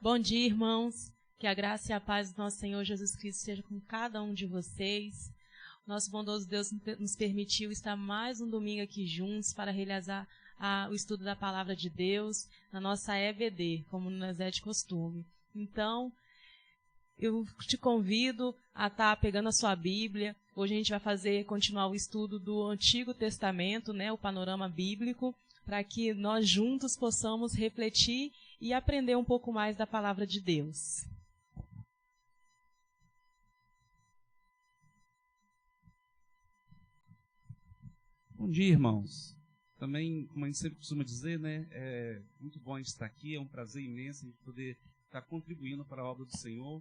Bom dia, irmãos. Que a graça e a paz do nosso Senhor Jesus Cristo seja com cada um de vocês. Nosso bondoso Deus nos permitiu estar mais um domingo aqui juntos para realizar o estudo da Palavra de Deus na nossa EBD, como nos é de costume. Então, eu te convido a estar pegando a sua Bíblia. Hoje a gente vai continuar o estudo do Antigo Testamento, né, o panorama bíblico, para que nós juntos possamos refletir e aprender um pouco mais da Palavra de Deus. Bom dia, irmãos. Também, como a gente sempre costuma dizer, né, é muito bom a gente estar aqui, é um prazer imenso a gente poder estar contribuindo para a obra do Senhor.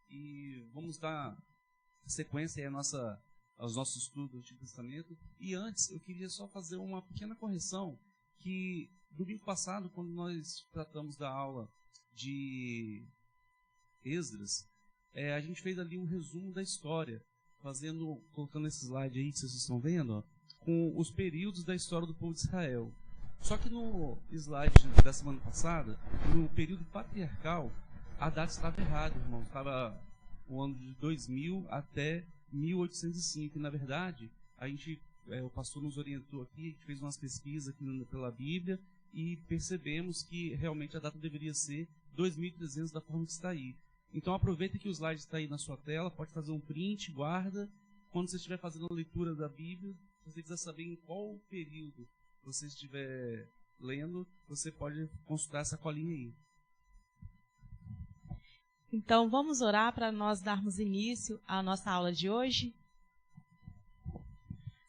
E vamos dar sequência aos nossos estudos do Antigo Testamento. E antes, eu queria só fazer uma pequena correção, que domingo passado, quando nós tratamos da aula de Esdras, a gente fez ali um resumo da história, colocando esse slide aí que vocês estão vendo, ó, com os períodos da história do povo de Israel. Só que no slide da semana passada, no período patriarcal, a data estava errada, irmão. Estava o ano de 2000 até 1805. E, na verdade, o pastor nos orientou aqui, a gente fez umas pesquisas aqui pela Bíblia e percebemos que realmente a data deveria ser 2300 da forma que está aí. Então aproveita que o slide está aí na sua tela, pode fazer um print, guarda. Quando você estiver fazendo a leitura da Bíblia, se você quiser saber em qual período você estiver lendo, você pode consultar essa colinha aí. Então vamos orar para nós darmos início à nossa aula de hoje?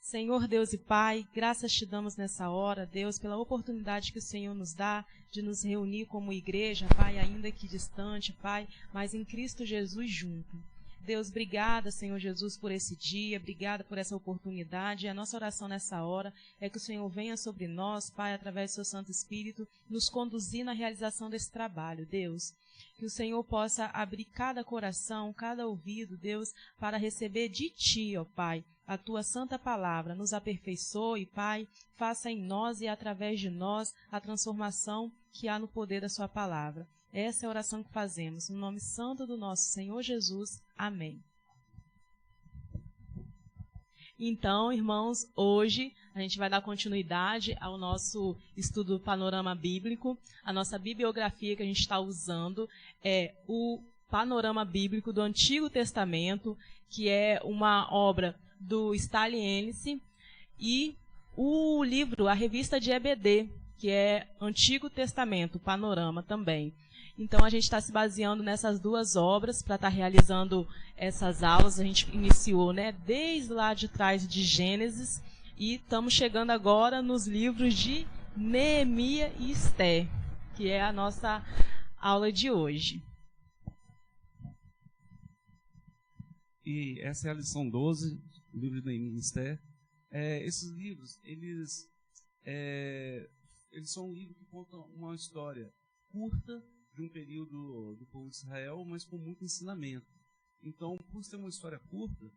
Senhor Deus e Pai, graças te damos nessa hora, Deus, pela oportunidade que o Senhor nos dá de nos reunir como igreja, Pai, ainda que distante, Pai, mas em Cristo Jesus junto. Deus, obrigada, Senhor Jesus, por esse dia, obrigada por essa oportunidade. E a nossa oração nessa hora é que o Senhor venha sobre nós, Pai, através do seu Santo Espírito, nos conduzir na realização desse trabalho, Deus. Que o Senhor possa abrir cada coração, cada ouvido, Deus, para receber de Ti, ó Pai, a Tua santa palavra. Nos aperfeiçoe, Pai, faça em nós e através de nós a transformação que há no poder da Sua palavra. Essa é a oração que fazemos, no nome santo do nosso Senhor Jesus. Amém. Então, irmãos, hoje a gente vai dar continuidade ao nosso estudo do panorama bíblico. A nossa bibliografia que a gente está usando é o Panorama Bíblico do Antigo Testamento, que é uma obra do Stanley Ennis, e o livro, a revista de EBD, que é Antigo Testamento, Panorama também. Então, a gente está se baseando nessas duas obras para estar realizando essas aulas. A gente iniciou, né, desde lá de trás de Gênesis e estamos chegando agora nos livros de Neemias e Esther, que é a nossa aula de hoje. E essa é a lição 12, o livro de Neemias e Esther. Esses livros, eles são um livro que conta uma história curta de um período do povo de Israel, mas com muito ensinamento. Então, por ser uma história curta,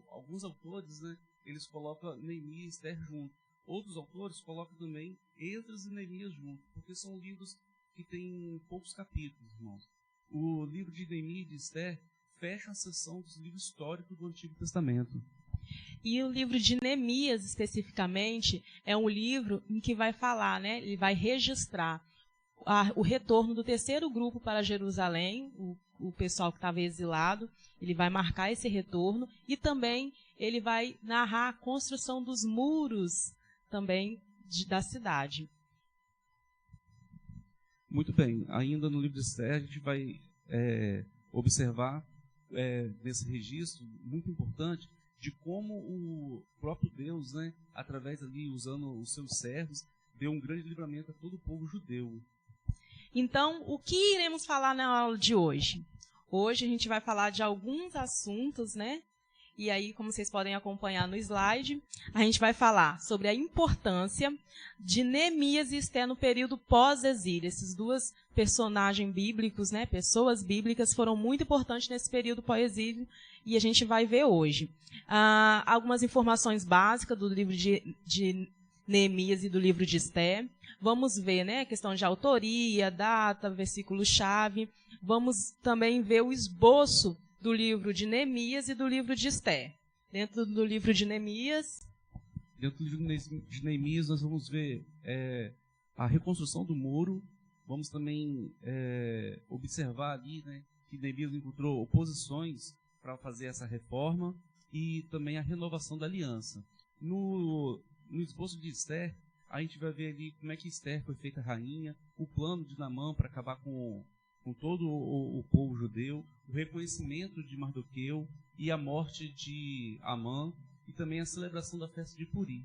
alguns autores, né, eles colocam Neemias e Esther junto. Outros autores colocam também Esdras e Neemias junto, porque são livros que têm poucos capítulos, irmãos. O livro de Neemias e de Esther fecha a seção dos livros históricos do Antigo Testamento. E o livro de Neemias, especificamente, é um livro em que vai falar, né, ele vai registrar o retorno do terceiro grupo para Jerusalém, o pessoal que estava exilado. Ele vai marcar esse retorno e também ele vai narrar a construção dos muros também da cidade. Muito bem, ainda no livro de Esther a gente vai observar nesse registro muito importante de como o próprio Deus, né, através ali, usando os seus servos, deu um grande livramento a todo o povo judeu. Então, o que iremos falar na aula de hoje? Hoje a gente vai falar de alguns assuntos, né? E aí, como vocês podem acompanhar no slide, a gente vai falar sobre a importância de Neemias e Esther no período pós-exílio. Esses dois personagens bíblicos, né, pessoas bíblicas, foram muito importantes nesse período pós-exílio e a gente vai ver hoje. Algumas informações básicas do livro de Neemias e do livro de Esté. Vamos ver, né, a questão de autoria, data, versículo-chave. Vamos também ver o esboço do livro de Neemias e do livro de Esté. Dentro do livro de Neemias... Dentro do livro de Neemias, nós vamos ver a reconstrução do muro. Vamos também observar ali, né, que Neemias encontrou oposições para fazer essa reforma e também a renovação da aliança. No esboço de Esther, a gente vai ver ali como é que Esther foi feita rainha, o plano de Naamã para acabar com todo o povo judeu, o reconhecimento de Mardoqueu e a morte de Amã, e também a celebração da festa de Purim.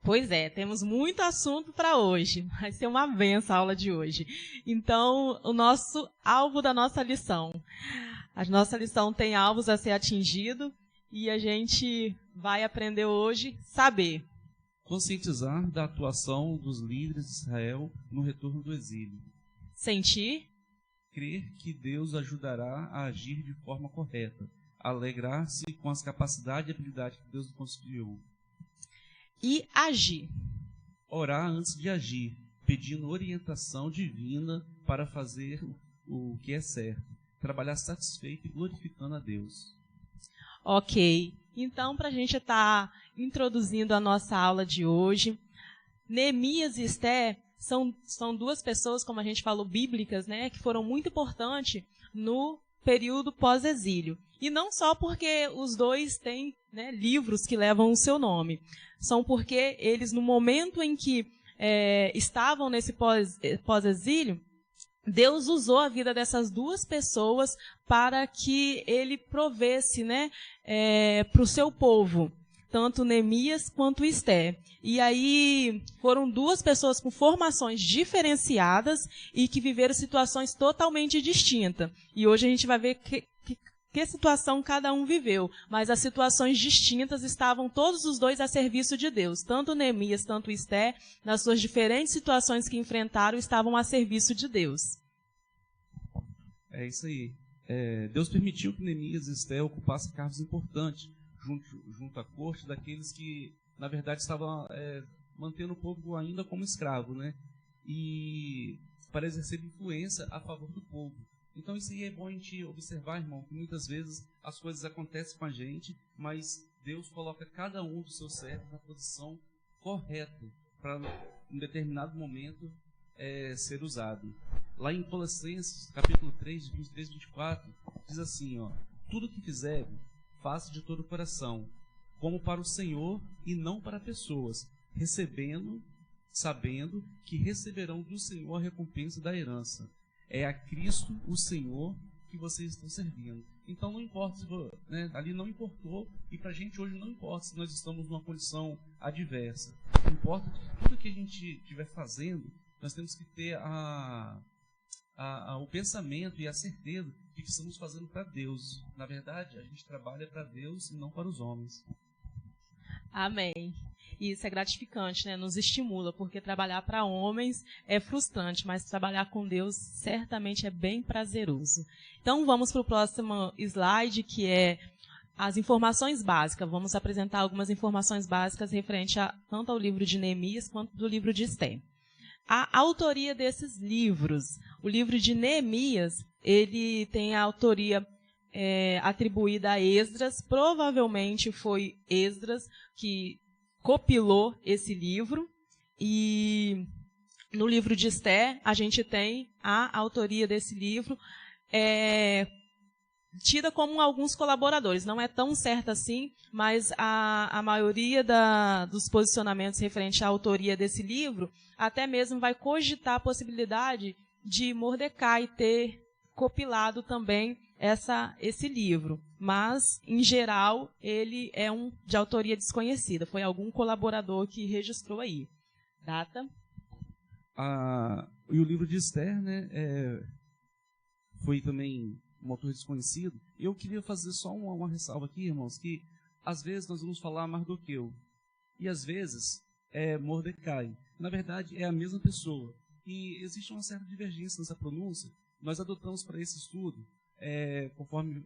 Pois é, temos muito assunto para hoje. Vai ser uma benção a aula de hoje. Então, o nosso alvo da nossa lição. A nossa lição tem alvos a ser atingido e a gente vai aprender hoje saber. Conscientizar da atuação dos líderes de Israel no retorno do exílio. Sentir. Crer que Deus ajudará a agir de forma correta. Alegrar-se com as capacidades e habilidades que Deus nos concedeu. E agir. Orar antes de agir, pedindo orientação divina para fazer o que é certo. Trabalhar satisfeito e glorificando a Deus. Ok. Então, para a gente estar introduzindo a nossa aula de hoje, Neemias e Esté são duas pessoas, como a gente falou, bíblicas, né, que foram muito importantes no período pós-exílio. E não só porque os dois têm, né, livros que levam o seu nome. São porque eles, no momento em que estavam nesse pós-exílio, Deus usou a vida dessas duas pessoas para que ele provesse, né, para o seu povo, tanto Neemias quanto Esté. E aí foram duas pessoas com formações diferenciadas e que viveram situações totalmente distintas. E hoje a gente vai ver que situação cada um viveu, mas as situações distintas estavam todos os dois a serviço de Deus. Tanto Neemias, tanto Esté, nas suas diferentes situações que enfrentaram, estavam a serviço de Deus. É isso aí. Deus permitiu que Neemias e Esté ocupassem cargos importantes junto à corte daqueles que, na verdade, estavam mantendo o povo ainda como escravo, né? E para exercer influência a favor do povo. Então isso aí é bom a gente observar, irmão, que muitas vezes as coisas acontecem com a gente, mas Deus coloca cada um dos seus servos na posição correta para, em determinado momento, ser usado. Lá em Colossenses, capítulo 3, 23 e 24, diz assim, ó: tudo que fizer, faça de todo o coração, como para o Senhor e não para pessoas, sabendo que receberão do Senhor a recompensa da herança. É a Cristo, o Senhor, que vocês estão servindo. Então não importa, né, ali não importou, e para a gente hoje não importa se nós estamos numa condição adversa. Importa que tudo que a gente estiver fazendo, nós temos que ter o pensamento e a certeza de que estamos fazendo para Deus. Na verdade, a gente trabalha para Deus e não para os homens. Amém. E isso é gratificante, né? Nos estimula, porque trabalhar para homens é frustrante, mas trabalhar com Deus certamente é bem prazeroso. Então vamos para o próximo slide, que é as informações básicas. Vamos apresentar algumas informações básicas referente tanto ao livro de Neemias quanto do livro de Esté. A autoria desses livros. O livro de Neemias, ele tem a autoria atribuída a Esdras. Provavelmente foi Esdras que compilou esse livro. E no livro de Esté, a gente tem a autoria desse livro tida como alguns colaboradores. Não é tão certa assim, mas a maioria dos posicionamentos referentes à autoria desse livro até mesmo vai cogitar a possibilidade de Mordecai ter compilado também esse livro. Mas, em geral, ele é de autoria desconhecida. Foi algum colaborador que registrou aí. Data? E o livro de Esther, né, foi também um autor desconhecido. Eu queria fazer só uma ressalva aqui, irmãos, que às vezes nós vamos falar Mardoqueu e às vezes é Mordecai. Na verdade, é a mesma pessoa. E existe uma certa divergência nessa pronúncia. Nós adotamos para esse estudo, conforme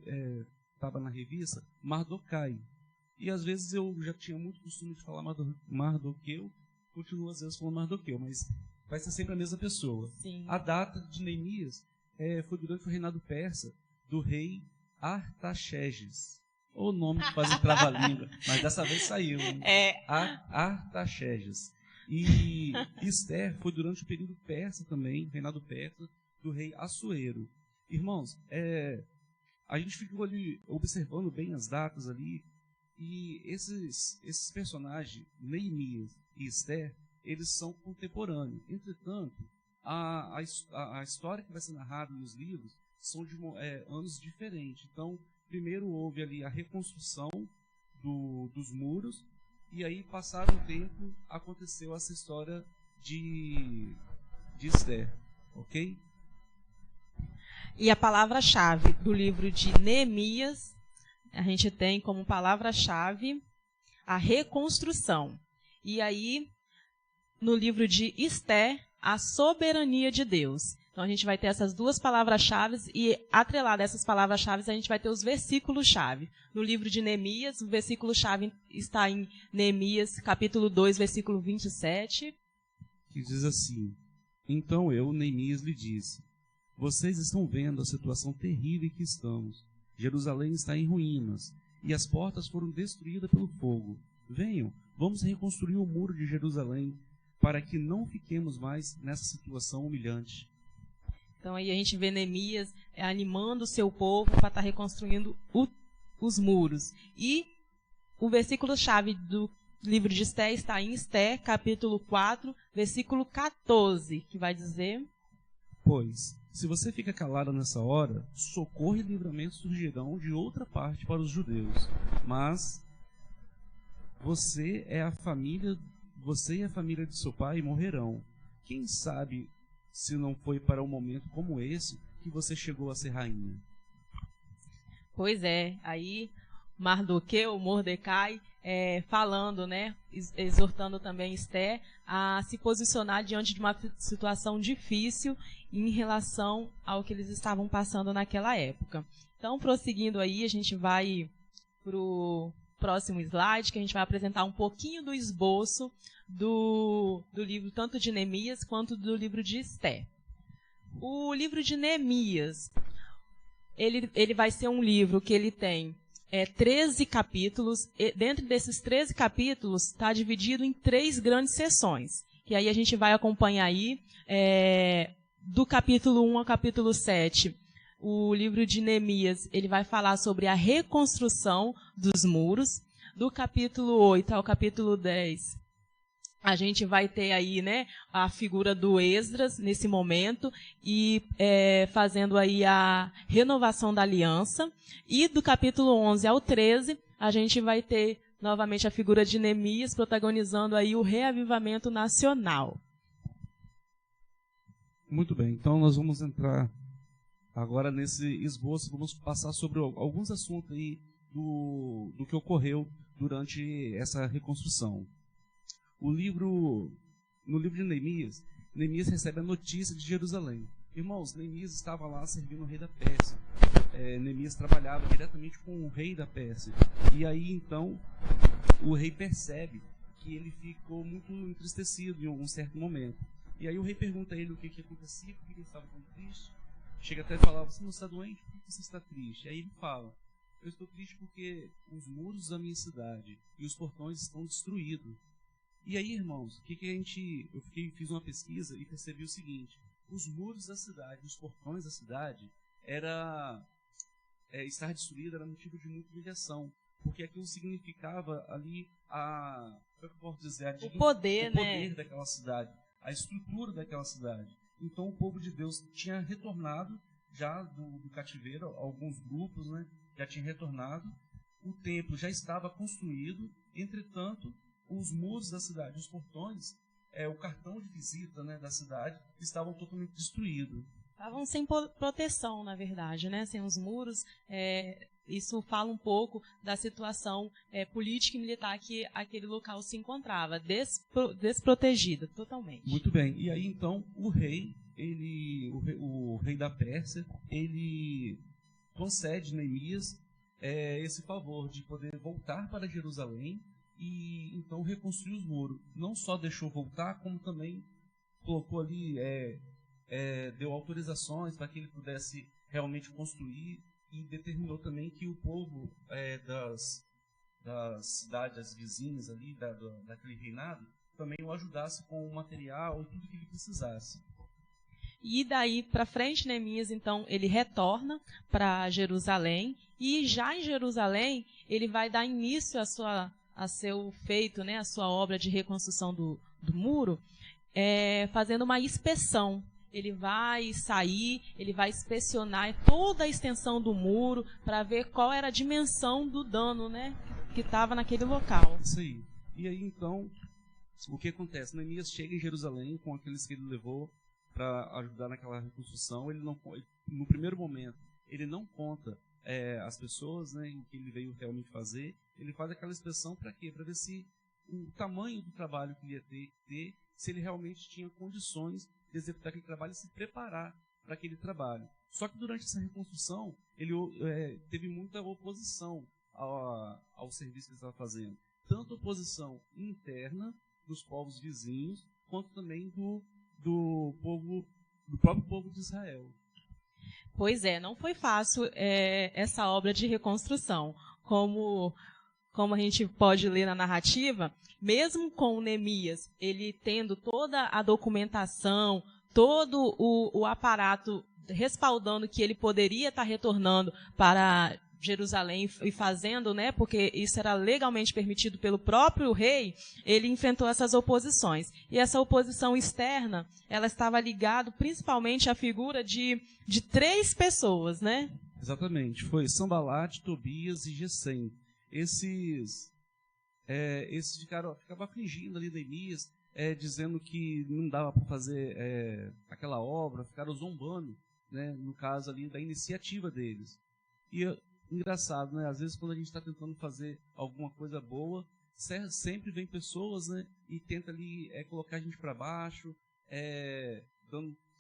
estava na revista, Mardokai. E às vezes eu já tinha muito costume de falar Mardoqueu, continuo às vezes falando Mardoqueu, mas vai ser sempre a mesma pessoa. Sim. A data de Neemias foi durante o reinado persa do rei Artaxerxes. O nome que faz trava-língua, mas dessa vez saiu. Artaxerxes. E Esther foi durante o período persa também, reinado persa, do rei Assuero. Irmãos, a gente ficou ali observando bem as datas ali, e esses personagens, Neemias e Esther, eles são contemporâneos. Entretanto, a história que vai ser narrada nos livros são de anos diferentes. Então, primeiro houve ali a reconstrução dos muros, e aí, passado um tempo, aconteceu essa história de Esther, ok? E a palavra-chave do livro de Neemias, a gente tem como palavra-chave a reconstrução. E aí, no livro de Esther, a soberania de Deus. Então, a gente vai ter essas duas palavras-chave e, atrelado a essas palavras-chave, a gente vai ter os versículos-chave. No livro de Neemias, o versículo-chave está em Neemias, capítulo 2, versículo 27. Que diz assim: Então eu, Neemias, lhe disse: Vocês estão vendo a situação terrível em que estamos. Jerusalém está em ruínas, e as portas foram destruídas pelo fogo. Venham, vamos reconstruir o muro de Jerusalém, para que não fiquemos mais nessa situação humilhante. Então aí a gente vê Neemias animando o seu povo para estar reconstruindo os muros. E o versículo-chave do livro de Esther está em Esther, capítulo 4, versículo 14, que vai dizer: Pois, se você fica calado nessa hora, socorro e livramento surgirão de outra parte para os judeus. Mas você e a família de seu pai morrerão. Quem sabe se não foi para um momento como esse que você chegou a ser rainha? Pois é, aí Mardoqueu, Mordecai, falando, né, exortando também Esther a se posicionar diante de uma situação difícil em relação ao que eles estavam passando naquela época. Então, prosseguindo aí, a gente vai para o próximo slide, que a gente vai apresentar um pouquinho do esboço do livro, tanto de Neemias quanto do livro de Esther. O livro de Neemias, ele vai ser um livro que ele tem 13 capítulos, e dentro desses 13 capítulos está dividido em 3 grandes seções, que aí a gente vai acompanhar aí, do capítulo 1 ao capítulo 7, o livro de Neemias, ele vai falar sobre a reconstrução dos muros. Do capítulo 8 ao capítulo 10, a gente vai ter aí, né, a figura do Esdras nesse momento e fazendo aí a renovação da aliança. E do capítulo 11 ao 13, a gente vai ter novamente a figura de Neemias protagonizando aí o reavivamento nacional. Muito bem, então nós vamos entrar agora nesse esboço, vamos passar sobre alguns assuntos aí do que ocorreu durante essa reconstrução. No livro de Neemias, Neemias recebe a notícia de Jerusalém. Irmãos, Neemias estava lá servindo o rei da Pérsia. Neemias trabalhava diretamente com o rei da Pérsia. E aí, então, o rei percebe que ele ficou muito entristecido em um certo momento. E aí o rei pergunta a ele o que acontecia, por que ele estava tão triste. Chega até a falar: você não está doente? Por que você está triste? Aí ele fala: eu estou triste porque os muros da minha cidade e os portões estão destruídos. E aí, irmãos, fiz uma pesquisa e percebi o seguinte: os muros da cidade, os portões da cidade, estar destruído era motivo de muita humilhação, porque aquilo significava ali como eu posso dizer, o poder daquela cidade, a estrutura daquela cidade. Então, o povo de Deus tinha retornado já do cativeiro, alguns grupos, né, já tinham retornado, o templo já estava construído, entretanto, os muros da cidade, os portões, o cartão de visita, né, da cidade, estavam totalmente destruídos. Estavam sem proteção, na verdade, né? Sem os muros. Isso fala um pouco da situação política e militar que aquele local se encontrava, desprotegida totalmente. Muito bem. E aí, então, o rei da Pérsia, ele concede Neemias esse favor de poder voltar para Jerusalém e então reconstruir os muros. Não só deixou voltar, como também colocou ali, deu autorizações para que ele pudesse realmente construir e determinou também que o povo das cidades vizinhas ali, daquele reinado, também o ajudasse com o material e tudo que ele precisasse. E daí para frente, Neemias, então, ele retorna para Jerusalém, e já em Jerusalém, ele vai dar início a seu feito, né, a sua obra de reconstrução do muro, fazendo uma inspeção. Ele vai sair, ele vai inspecionar toda a extensão do muro para ver qual era a dimensão do dano, né, que estava naquele local. Isso aí. E aí, então, o que acontece? Neemias chega em Jerusalém com aqueles que ele levou para ajudar naquela reconstrução. Ele não, no primeiro momento, ele não conta as pessoas, né, em que ele veio realmente fazer. Ele faz aquela inspeção para quê? Para ver se o tamanho do trabalho que ele ia ter, se ele realmente tinha condições de executar aquele trabalho e se preparar para aquele trabalho. Só que durante essa reconstrução, ele teve muita oposição ao serviço que ele estava fazendo. Tanto oposição interna dos povos vizinhos, quanto também do próprio povo de Israel. Pois é, não foi fácil essa obra de reconstrução. Como a gente pode ler na narrativa, mesmo com Neemias, ele tendo toda a documentação, todo o aparato respaldando que ele poderia estar retornando para Jerusalém e fazendo, né, porque isso era legalmente permitido pelo próprio rei, ele enfrentou essas oposições. E essa oposição externa, ela estava ligada principalmente à figura de 3 pessoas, né? Exatamente. Foi Sanbalate, Tobias e Gesem. Esses ficavam afligindo ali Neemias, dizendo que não dava para fazer aquela obra, ficaram zombando, né, no caso ali da iniciativa deles. E engraçado, né? Às vezes quando a gente está tentando fazer alguma coisa boa, sempre vem pessoas, né, e tenta ali colocar a gente para baixo,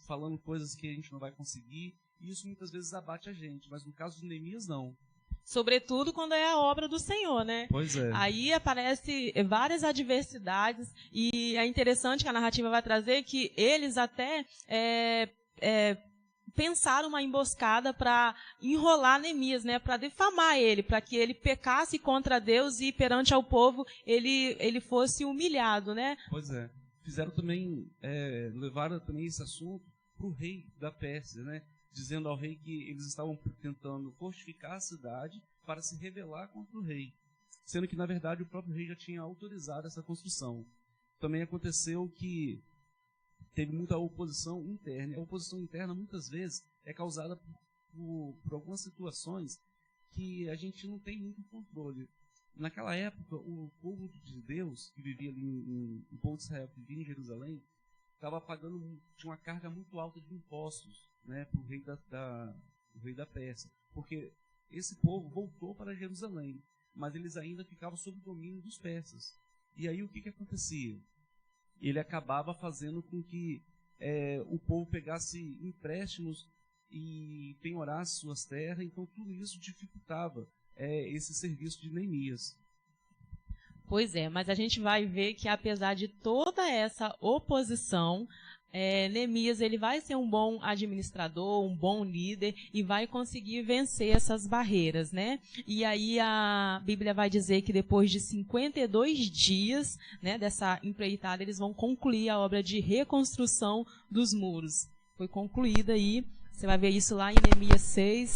falando coisas que a gente não vai conseguir, e isso muitas vezes abate a gente, mas no caso de Neemias não. Sobretudo quando é a obra do Senhor, né? Pois é. Aí aparecem várias adversidades, e é interessante que a narrativa vai trazer que eles até pensaram uma emboscada para enrolar Neemias, né? Para difamar ele, para que ele pecasse contra Deus e perante ao povo ele fosse humilhado, né? Pois é. Fizeram também, levaram também esse assunto para o rei da Pérsia, né? Dizendo ao rei que eles estavam tentando fortificar a cidade para se rebelar contra o rei, sendo que, na verdade, o próprio rei já tinha autorizado essa construção. Também aconteceu que teve muita oposição interna. A oposição interna, muitas vezes, é causada por algumas situações que a gente não tem muito controle. Naquela época, o povo de Deus, que vivia ali, o povo de Israel, que vivia em Jerusalém, estava pagando, tinha uma carga muito alta de impostos, né, para o rei da Pérsia, porque esse povo voltou para Jerusalém, mas eles ainda ficavam sob o domínio dos persas. E aí o que acontecia? Ele acabava fazendo com que o povo pegasse empréstimos e penhorasse suas terras, então tudo isso dificultava esse serviço de Neemias. Pois é, mas a gente vai ver que apesar de toda essa oposição, Neemias ele vai ser um bom administrador, um bom líder e vai conseguir vencer essas barreiras, né? E aí a Bíblia vai dizer que depois de 52 dias, né, dessa empreitada, eles vão concluir a obra de reconstrução dos muros. Foi concluída aí, você vai ver isso lá em Neemias 6,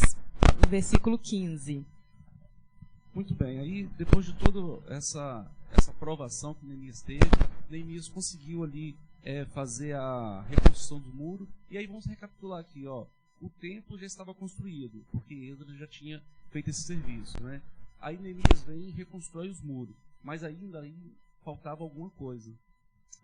versículo 15. Muito bem, aí depois de toda essa provação que Neemias teve, Neemias conseguiu ali fazer a reconstrução do muro. E aí vamos recapitular aqui, ó. O templo já estava construído, porque Esdras já tinha feito esse serviço, né? Aí Neemias vem e reconstrói os muros, mas ainda aí faltava alguma coisa.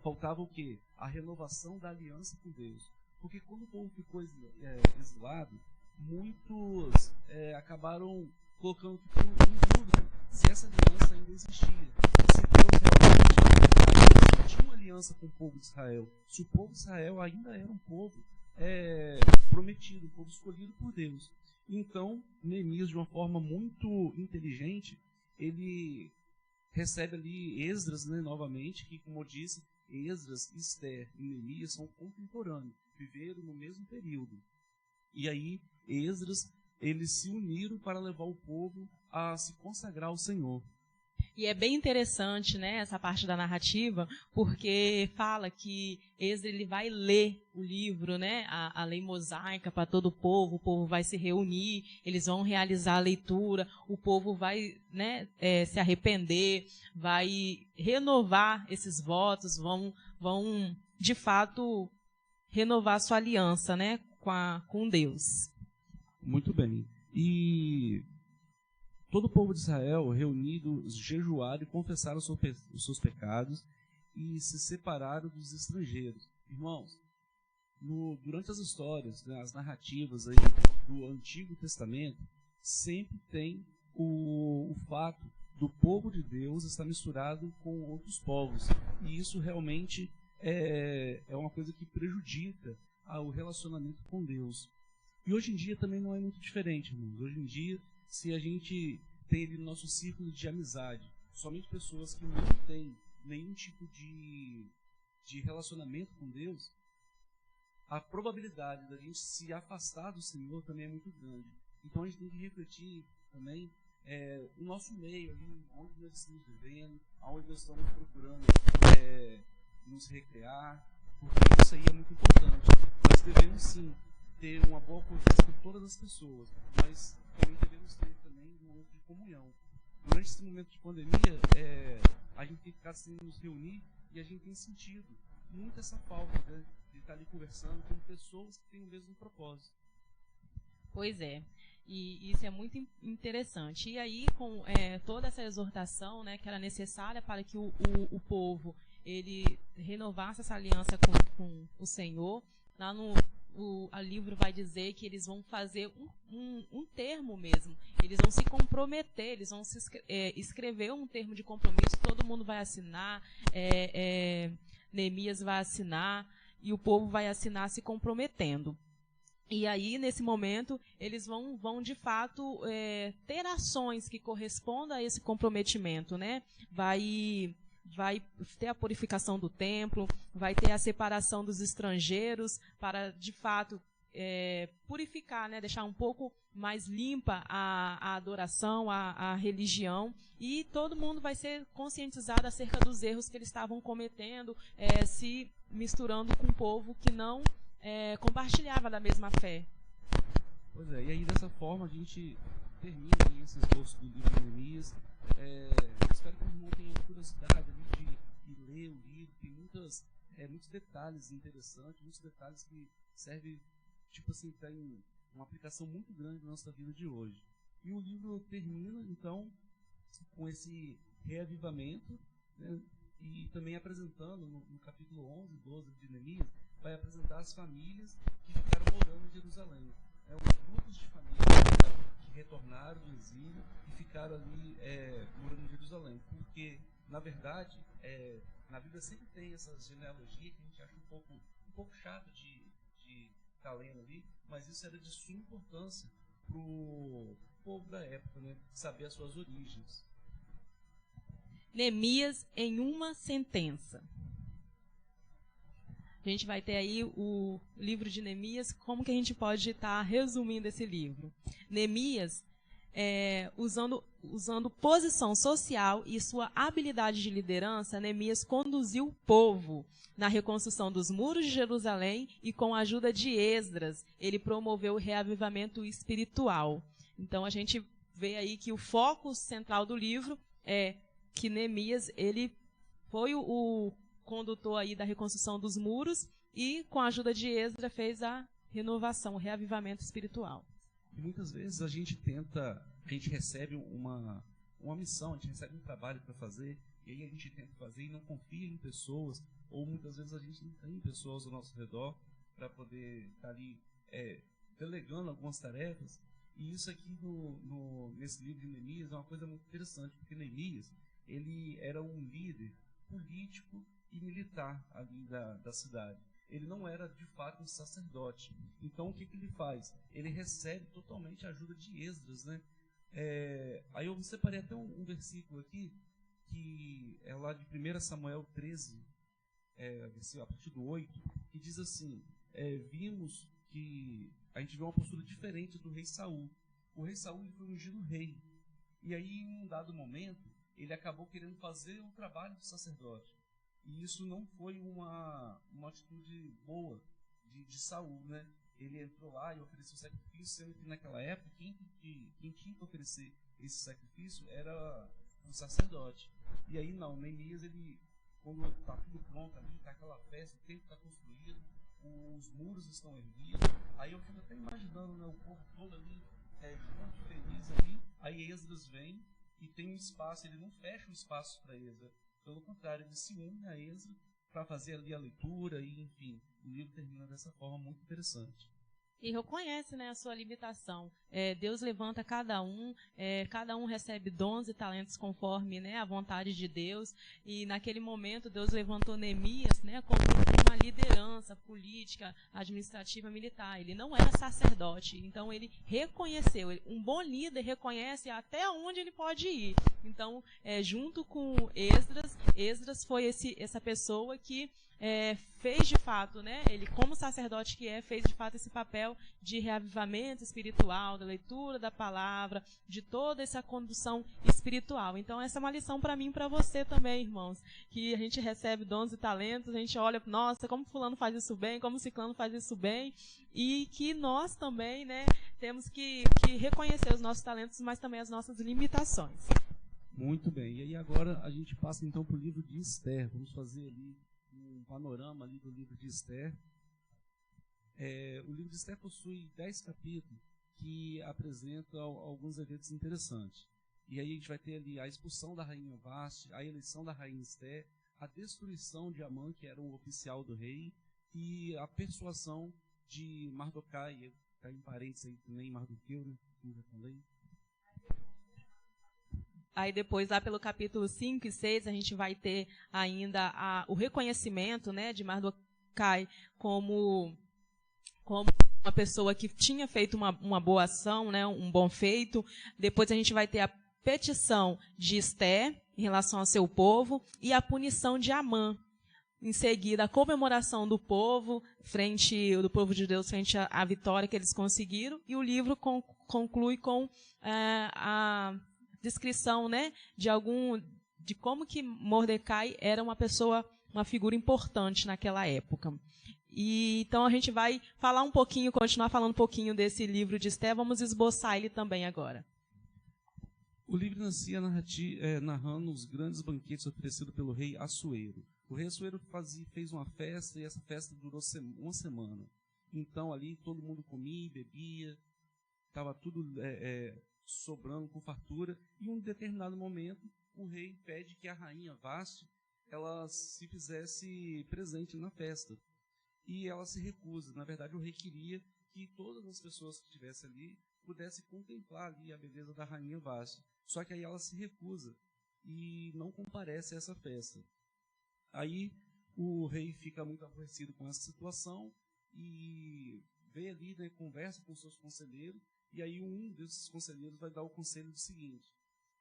Faltava o quê? A renovação da aliança com Deus. Porque quando o povo ficou exilado, muitos acabaram colocando em dúvida se essa aliança ainda existia, se Deus realmente tinha uma aliança com o povo de Israel, se o povo de Israel ainda era um povo prometido, um povo escolhido por Deus. Então, Neemias, de uma forma muito inteligente, ele recebe ali Esdras, né, novamente, que, como eu disse, Esdras, Esther e Neemias são contemporâneos, viveram no mesmo período. E aí, Esdras, eles se uniram para levar o povo a se consagrar ao Senhor. E é bem interessante, né, essa parte da narrativa, porque fala que Esdras ele vai ler o livro, né, a lei mosaica para todo o povo vai se reunir, eles vão realizar a leitura, o povo vai, né, se arrepender, vai renovar esses votos, vão de fato renovar sua aliança, né, com Deus. Muito bem. E todo o povo de Israel, reunido, jejuaram e confessaram os seus pecados e se separaram dos estrangeiros. Irmãos, durante as histórias, né, as narrativas aí do Antigo Testamento, sempre tem o fato do povo de Deus estar misturado com outros povos. E isso realmente é uma coisa que prejudica o relacionamento com Deus. E hoje em dia também não é muito diferente, irmãos. Hoje em dia, se a gente tem ali no nosso círculo de amizade somente pessoas que não têm nenhum tipo de relacionamento com Deus, a probabilidade da gente se afastar do Senhor também é muito grande. Então a gente tem que refletir também o nosso meio ali, onde nós estamos vivendo, onde nós estamos procurando nos recrear, porque isso aí é muito importante. Nós devemos sim ter uma boa conversa com todas as pessoas, mas também devemos ter também um momento de comunhão. Durante esse momento de pandemia, a gente tem que ficar sem nos reunir e a gente tem sentido muito essa falta, né, de estar ali conversando com pessoas que têm o mesmo propósito. Pois é, e isso é muito interessante. E aí, com toda essa exortação, né, que era necessária para que o povo ele renovasse essa aliança com o Senhor, lá o livro vai dizer que eles vão fazer um termo mesmo, eles vão se comprometer, eles vão escrever um termo de compromisso, todo mundo vai assinar, Neemias vai assinar, e o povo vai assinar se comprometendo. E aí, nesse momento, eles vão de fato, ter ações que correspondam a esse comprometimento, né? Vai ter a purificação do templo, vai ter a separação dos estrangeiros para, de fato, purificar, né? Deixar um pouco mais limpa a adoração, a religião, e todo mundo vai ser conscientizado acerca dos erros que eles estavam cometendo, se misturando com um povo que não compartilhava da mesma fé. Pois é, e aí dessa forma a gente termina esse esboço do livro de Neemias. Espero que o irmão tenha curiosidade ali de ler o livro. Tem muitos detalhes interessantes, muitos detalhes que servem, tipo assim, tem uma aplicação muito grande na nossa vida de hoje. E o livro termina, então, com esse reavivamento, né, e também apresentando, no capítulo 11 e 12 de Neemias, vai apresentar as famílias que ficaram morando em Jerusalém. Os grupos de famílias que retornaram do exílio e ficaram ali morando em Jerusalém. Porque, na verdade, na Bíblia sempre tem essas genealogias que a gente acha um pouco chato de estar lendo ali, mas isso era de suma importância para o povo da época, né, saber as suas origens. Neemias em uma sentença. A gente vai ter aí o livro de Neemias. Como que a gente pode estar resumindo esse livro? Neemias, usando posição social e sua habilidade de liderança, Neemias conduziu o povo na reconstrução dos muros de Jerusalém e, com a ajuda de Esdras, ele promoveu o reavivamento espiritual. Então, a gente vê aí que o foco central do livro é que Neemias, ele foi o condutor aí da reconstrução dos muros e, com a ajuda de Esdras, fez a renovação, o reavivamento espiritual. E muitas vezes a gente recebe uma missão, a gente recebe um trabalho para fazer, e aí a gente tenta fazer e não confia em pessoas, ou muitas vezes a gente não tem pessoas ao nosso redor para poder estar ali delegando algumas tarefas. E isso aqui nesse livro de Neemias é uma coisa muito interessante, porque Neemias, ele era um líder político e militar ali da cidade. ele não era de fato um sacerdote. Então o que ele faz? Ele recebe totalmente a ajuda de Esdras, né? Aí eu separei até um versículo aqui, que é lá de 1 Samuel 13, a partir do 8, que diz assim, vimos que a gente vê uma postura diferente do rei Saul. O rei Saul ele foi ungido rei, e aí em um dado momento, ele acabou querendo fazer o trabalho do sacerdote. E isso não foi uma atitude boa de Saul, né? Ele entrou lá e ofereceu sacrifício, sendo que naquela época, quem tinha que oferecer esse sacrifício era o sacerdote. E aí não, Neemias, quando está tudo pronto, está aquela festa, o templo está construído, os muros estão erguidos, aí eu fico até imaginando, né, o povo todo ali, muito feliz ali, aí Esdras vem e tem um espaço, ele não fecha o espaço para Esdras, pelo contrário, ele se une a Esdras para fazer ali a leitura e, enfim, o livro termina dessa forma muito interessante. E reconhece, né, a sua limitação. Deus levanta cada um recebe dons e talentos conforme, né, a vontade de Deus. E naquele momento Deus levantou Neemias, né, como uma liderança política, administrativa, militar. Ele não era sacerdote, então ele reconheceu. Um bom líder reconhece até onde ele pode ir. Então, junto com Esdras foi essa pessoa que fez de fato, né, ele como sacerdote que fez de fato esse papel de reavivamento espiritual, da leitura da palavra, de toda essa condução espiritual. Então essa é uma lição para mim e para você também, irmãos, que a gente recebe dons e talentos, a gente olha, nossa, como fulano faz isso bem, como ciclano faz isso bem, e que nós também, né, temos que reconhecer os nossos talentos, mas também as nossas limitações. Muito bem, e aí agora a gente passa então para o livro de Esther. Vamos fazer ali um panorama ali do livro de Esther. O livro de Esther possui 10 capítulos que apresentam alguns eventos interessantes. E aí a gente vai ter ali a expulsão da rainha Vasti, a eleição da rainha Esther, a destruição de Amã, que era o oficial do rei, e a persuasão de Mardokai, está em parênteses aí também, Mardoqueu, né? Como já falei. Aí depois, lá pelo capítulo 5 e 6, a gente vai ter ainda o reconhecimento, né, de Mardokai como uma pessoa que tinha feito uma boa ação, né, um bom feito. Depois a gente vai ter a petição de Esther em relação ao seu povo e a punição de Amã. Em seguida, a comemoração do povo de Deus frente à vitória que eles conseguiram. E o livro conclui com a descrição, né, de como que Mordecai era uma figura importante naquela época. E então a gente vai continuar falando um pouquinho desse livro de Esther, vamos esboçar ele também agora. O livro inicia narrando os grandes banquetes oferecidos pelo rei Assuero. O rei Assuero fez uma festa, e essa festa durou uma semana. Então ali todo mundo comia e bebia, estava tudo sobrando com fartura, e em um determinado momento o rei pede que a rainha Vasti ela se fizesse presente na festa, e ela se recusa. Na verdade, o rei queria que todas as pessoas que estivessem ali pudessem contemplar ali a beleza da rainha Vasti, só que aí ela se recusa e não comparece a essa festa. Aí o rei fica muito aborrecido com essa situação e vê ali, né, conversa com seus conselheiros. E aí um desses conselheiros vai dar o conselho do seguinte,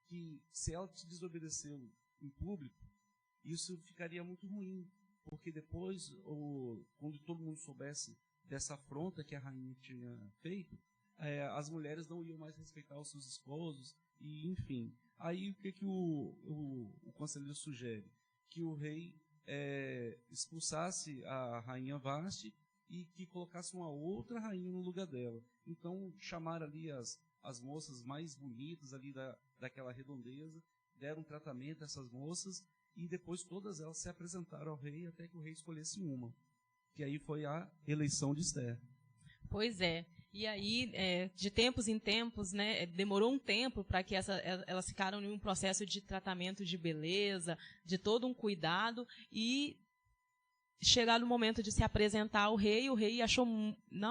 que se ela te desobedeceu em público, isso ficaria muito ruim, porque depois, quando todo mundo soubesse dessa afronta que a rainha tinha feito, as mulheres não iam mais respeitar os seus esposos, e enfim. Aí o que o conselheiro sugere? Que o rei expulsasse a rainha Vasti e que colocasse uma outra rainha no lugar dela. Então chamaram ali as moças mais bonitas ali daquela redondeza, deram tratamento a essas moças, e depois todas elas se apresentaram ao rei até que o rei escolhesse uma, que aí foi a eleição de Esther. Pois é. E aí, de tempos em tempos, né, demorou um tempo para que elas ficaram em um processo de tratamento de beleza, de todo um cuidado, e chegado o momento de se apresentar ao rei, o rei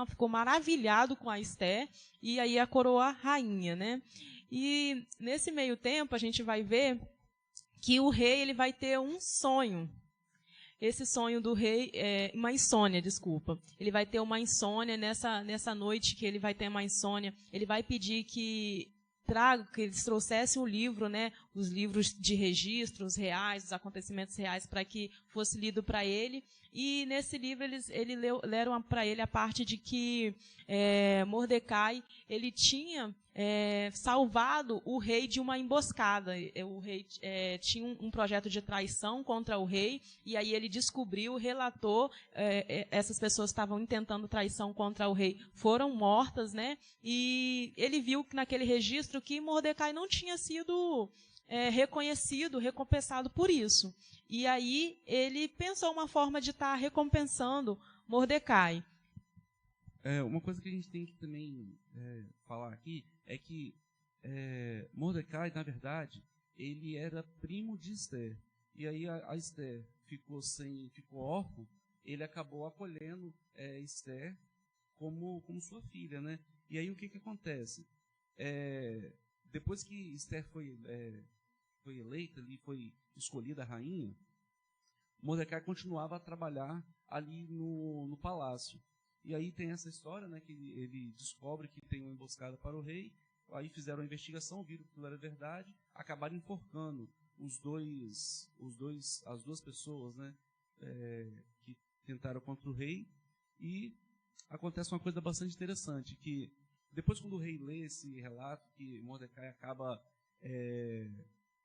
ficou maravilhado com a Esther, e aí a coroou a rainha, né? E nesse meio tempo a gente vai ver que o rei ele vai ter um sonho. esse sonho do rei, uma insônia, desculpa. Ele vai ter uma insônia nessa noite que ele vai ter uma insônia. Ele vai pedir que eles trouxessem o livro, né, os livros de registros reais, os acontecimentos reais, para que fosse lido para ele. E nesse livro leram para ele a parte de que Mordecai ele tinha salvado o rei de uma emboscada. O rei tinha um projeto de traição contra o rei, e aí ele descobriu, relatou, essas pessoas que estavam intentando traição contra o rei foram mortas, né? E ele viu que naquele registro que Mordecai não tinha sido reconhecido, recompensado por isso. E aí ele pensou uma forma de estar recompensando Mordecai. Uma coisa que a gente tem que também falar aqui é que Mordecai, na verdade, ele era primo de Esther. E aí a Esther ficou órfã, ele acabou acolhendo Esther como sua filha, né? E aí o que acontece? Depois que Esther foi eleita, foi escolhida a rainha, Mordecai continuava a trabalhar ali no palácio. E aí tem essa história, né, que ele descobre que tem uma emboscada para o rei, aí fizeram a investigação, viram que tudo era verdade, acabaram enforcando as duas pessoas, né, que tentaram contra o rei, e acontece uma coisa bastante interessante, que depois quando o rei lê esse relato, que Mordecai acaba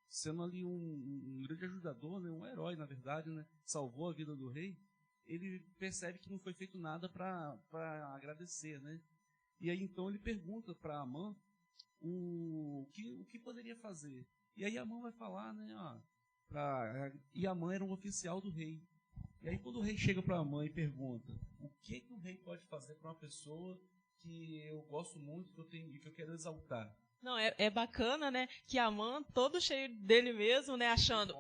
sendo ali um grande ajudador, né, um herói, na verdade, né, salvou a vida do rei, ele percebe que não foi feito nada para agradecer, né? E aí então ele pergunta para Amã o que poderia fazer. E aí Amã vai falar, né? E Amã era um oficial do rei. E aí quando o rei chega para Amã e pergunta o que o rei pode fazer para uma pessoa que eu gosto muito, que eu quero exaltar. Não, é bacana, né, que Amã, todo cheio dele mesmo, né, achando,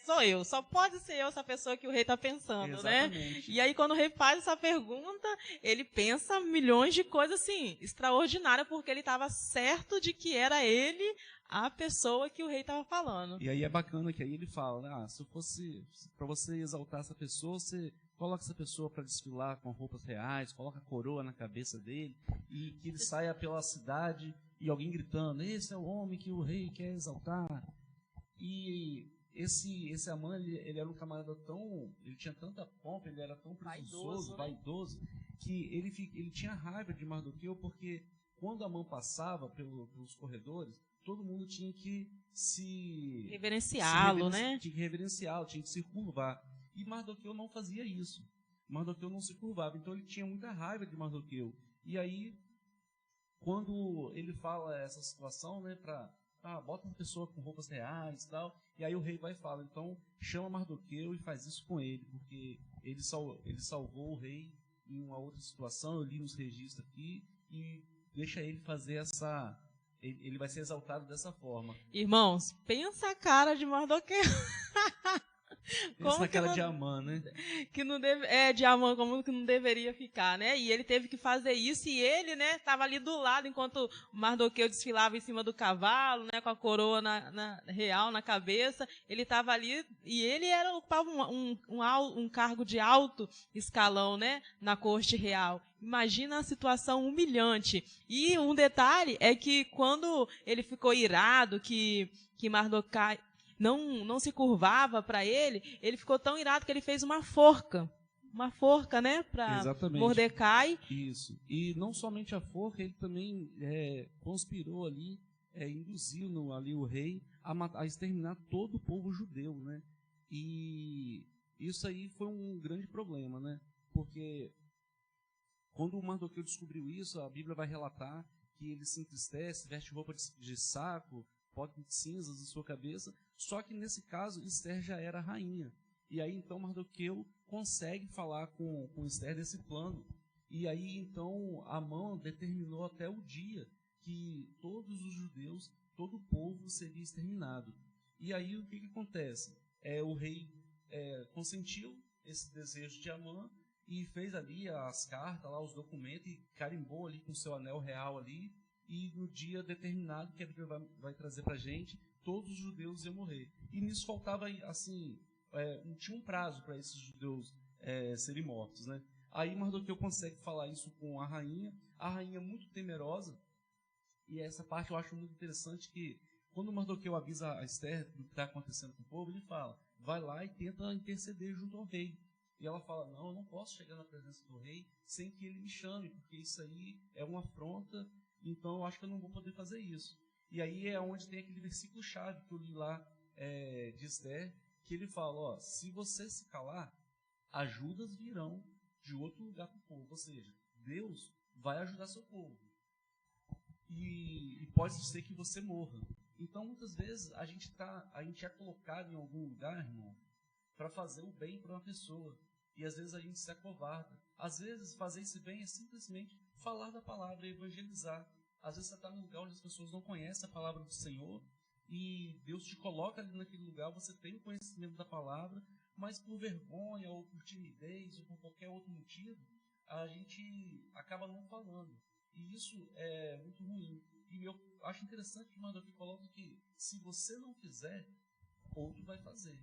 sou eu, só pode ser eu essa pessoa que o rei está pensando, exatamente, né? E aí quando o rei faz essa pergunta, ele pensa milhões de coisas, assim, extraordinárias, porque ele estava certo de que era ele a pessoa que o rei estava falando. E aí é bacana que aí ele fala, se fosse para você exaltar essa pessoa, você coloca essa pessoa para desfilar com roupas reais, coloca a coroa na cabeça dele, e que ele saia pela cidade e alguém gritando, esse é o homem que o rei quer exaltar. E esse Amã, ele era um camarada ele tinha tanta pompa, ele era tão presunçoso, vaidoso, que ele tinha raiva de Mardoqueu, porque quando Amã passava pelos corredores, todo mundo tinha que reverenciá-lo, né? Tinha que reverenciá-lo, tinha que se curvar. E Mardoqueu não fazia isso. Mardoqueu não se curvava, então ele tinha muita raiva de Mardoqueu. E aí, quando ele fala essa situação, né, bota uma pessoa com roupas reais e tal, e aí o rei vai e fala, então chama Mardoqueu e faz isso com ele, porque ele salvou o rei em uma outra situação, eu li nos registros aqui, e deixa ele fazer ele vai ser exaltado dessa forma. Irmãos, pensa a cara de Mardoqueu. Pensa naquela de Amã, né? Que não deve, de Amã, como que não deveria ficar, né? E ele teve que fazer isso, e ele, né, estava ali do lado, enquanto Mardoqueu desfilava em cima do cavalo, né, com a coroa real na cabeça, ele estava ali, e ele ocupava um cargo de alto escalão, né, na corte real. Imagina a situação humilhante. E um detalhe é que quando ele ficou irado, que Mardoqueu não se curvava para ele ficou tão irado que ele fez uma forca, né, para Mordecai. Isso. E não somente a forca, ele também conspirou ali, induziu ali o rei a exterminar todo o povo judeu, né? E isso aí foi um grande problema, né? Porque quando o Mardoqueu descobriu isso, a Bíblia vai relatar que ele se entristece, veste roupa de saco, pote de cinzas em sua cabeça, só que nesse caso Esther já era rainha. E aí então Mardoqueu consegue falar com Esther desse plano. E aí então Amã determinou até o dia que todos os judeus, todo o povo seria exterminado. E aí o que acontece? O rei consentiu esse desejo de Amã e fez ali as cartas, lá, os documentos, e carimbou ali com seu anel real ali, e no dia determinado, que a Bíblia vai trazer para a gente, todos os judeus iam morrer. E nisso faltava tinha um prazo para esses judeus serem mortos, né? Aí Mardoqueu consegue falar isso com a rainha muito temerosa, e essa parte eu acho muito interessante, que quando Mardoqueu avisa a Esther do que está acontecendo com o povo, ele fala, vai lá e tenta interceder junto ao rei. E ela fala, não, eu não posso chegar na presença do rei sem que ele me chame, porque isso aí é uma afronta, então eu acho que eu não vou poder fazer isso. E aí é onde tem aquele versículo-chave que eu li lá de Esther, que ele fala, se você se calar, ajudas virão de outro lugar para o povo. Ou seja, Deus vai ajudar seu povo. E pode ser que você morra. Então, muitas vezes, a gente é colocado em algum lugar, irmão, para fazer o bem para uma pessoa. E às vezes a gente se acovarda. Às vezes, fazer esse bem é simplesmente falar da palavra, evangelizar. Às vezes você está num lugar onde as pessoas não conhecem a palavra do Senhor, e Deus te coloca ali naquele lugar, você tem o conhecimento da palavra, mas por vergonha, ou por timidez, ou por qualquer outro motivo, a gente acaba não falando. E isso é muito ruim. E eu acho interessante que o Mardoqueu coloca que, se você não fizer, outro vai fazer.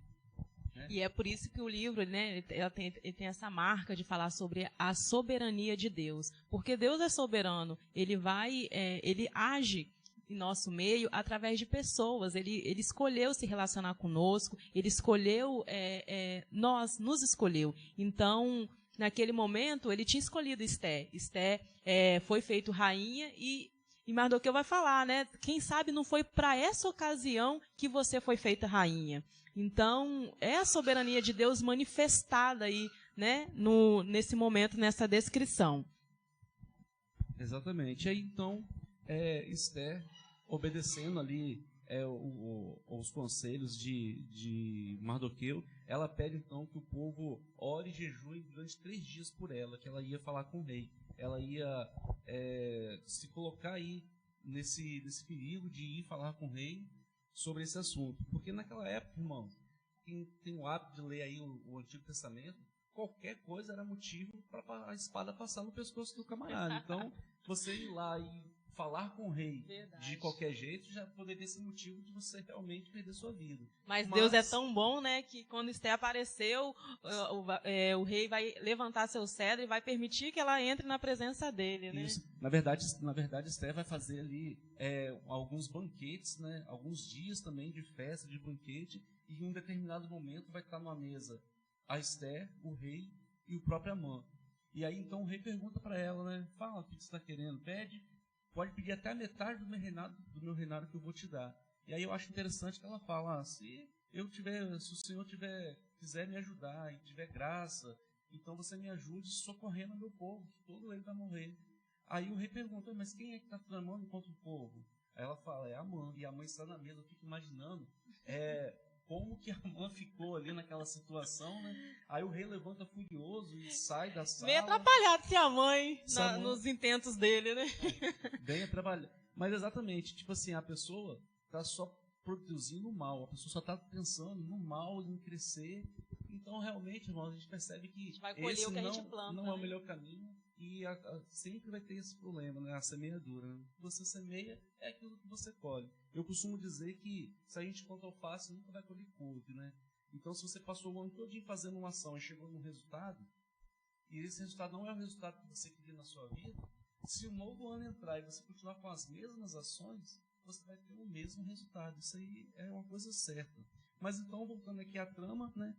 Né? E é por isso que o livro, né, ele tem essa marca de falar sobre a soberania de Deus. Porque Deus é soberano, ele age em nosso meio através de pessoas. Ele escolheu se relacionar conosco, ele escolheu, nos escolheu. Então, naquele momento, ele tinha escolhido Esther. Esther foi feito rainha e Mardoqueu vai falar, né? Quem sabe não foi para essa ocasião que você foi feita rainha. Então, é a soberania de Deus manifestada aí, né? Nesse momento, nessa descrição. Exatamente. Aí, então, Esther, obedecendo ali os conselhos de Mardoqueu, ela pede, então, que o povo ore e jejue durante 3 dias por ela, que ela ia falar com o rei. Ela ia se colocar aí nesse perigo de ir falar com o rei sobre esse assunto. Porque naquela época, irmão, quem tem o hábito de ler aí o Antigo Testamento, qualquer coisa era motivo para a espada passar no pescoço do camarada. Então, você ir lá e falar com o rei de qualquer jeito já poderia ser motivo de você realmente perder sua vida. Mas Deus é tão bom, né, que quando Esther apareceu, o rei vai levantar seu cetro e vai permitir que ela entre na presença dele, né? Isso. Na verdade, Esther vai fazer ali alguns banquetes, né, alguns dias também de festa, de banquete, e em um determinado momento vai estar numa mesa a Esther, o rei e o próprio Amã. E aí então o rei pergunta para ela, né, fala o que você está querendo, pode pedir até a metade do meu reinado que eu vou te dar. E aí eu acho interessante que ela fala, se o Senhor quiser me ajudar e tiver graça, então você me ajude socorrendo o meu povo, que todo ele vai morrer. Aí o rei pergunta, mas quem é que está tramando contra o povo? Aí ela fala, é Amã, e Amã está na mesa. Eu fico imaginando como que Amã ficou ali naquela situação, né? Aí o rei levanta furioso e sai da sala. Meio atrapalhado se a mãe nos intentos dele, né? Bem atrapalhado. Mas exatamente, tipo assim, a pessoa está só produzindo mal, a pessoa só está pensando no mal, em crescer. Então, realmente, irmão, a gente percebe que esse não é o melhor caminho, e sempre vai ter esse problema, né? A semeadura. Né? O que você semeia é aquilo que você colhe. Eu costumo dizer que se a gente conta alface, nunca vai colher couve, né? Então, se você passou o ano todo fazendo uma ação e chegou num resultado, e esse resultado não é o resultado que você queria na sua vida, se o novo ano entrar e você continuar com as mesmas ações, você vai ter o mesmo resultado. Isso aí é uma coisa certa. Mas então, voltando aqui à trama, né?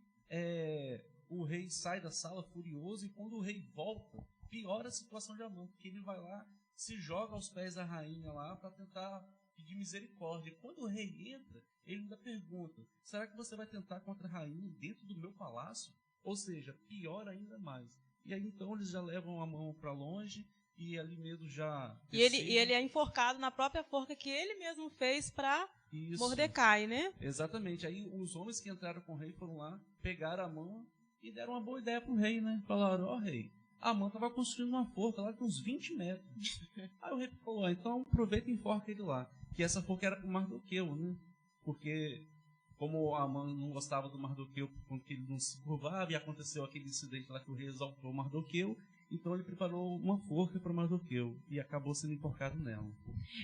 O rei sai da sala furioso, e quando o rei volta, piora a situação de Amã, porque ele vai lá, se joga aos pés da rainha lá para tentar pedir misericórdia. E quando o rei entra, ele ainda pergunta, será que você vai tentar contra a rainha dentro do meu palácio? Ou seja, piora ainda mais. E aí então eles já levam Amã para longe, e ali mesmo já... E ele é enforcado na própria forca que ele mesmo fez para Mordecai, né? Exatamente. Aí os homens que entraram com o rei foram lá, pegaram Amã e deram uma boa ideia para o rei, né? Falaram, rei, Amã estava construindo uma forca lá com uns 20 metros. Aí o rei falou, então aproveita e enforca ele lá. Que essa forca era para o Mardoqueu, né? Porque como Amã não gostava do Mardoqueu, porque ele não se curvava, e aconteceu aquele incidente lá que o rei exaltou o Mardoqueu, Então ele preparou uma forca para Mardoqueu e acabou sendo enforcado nela.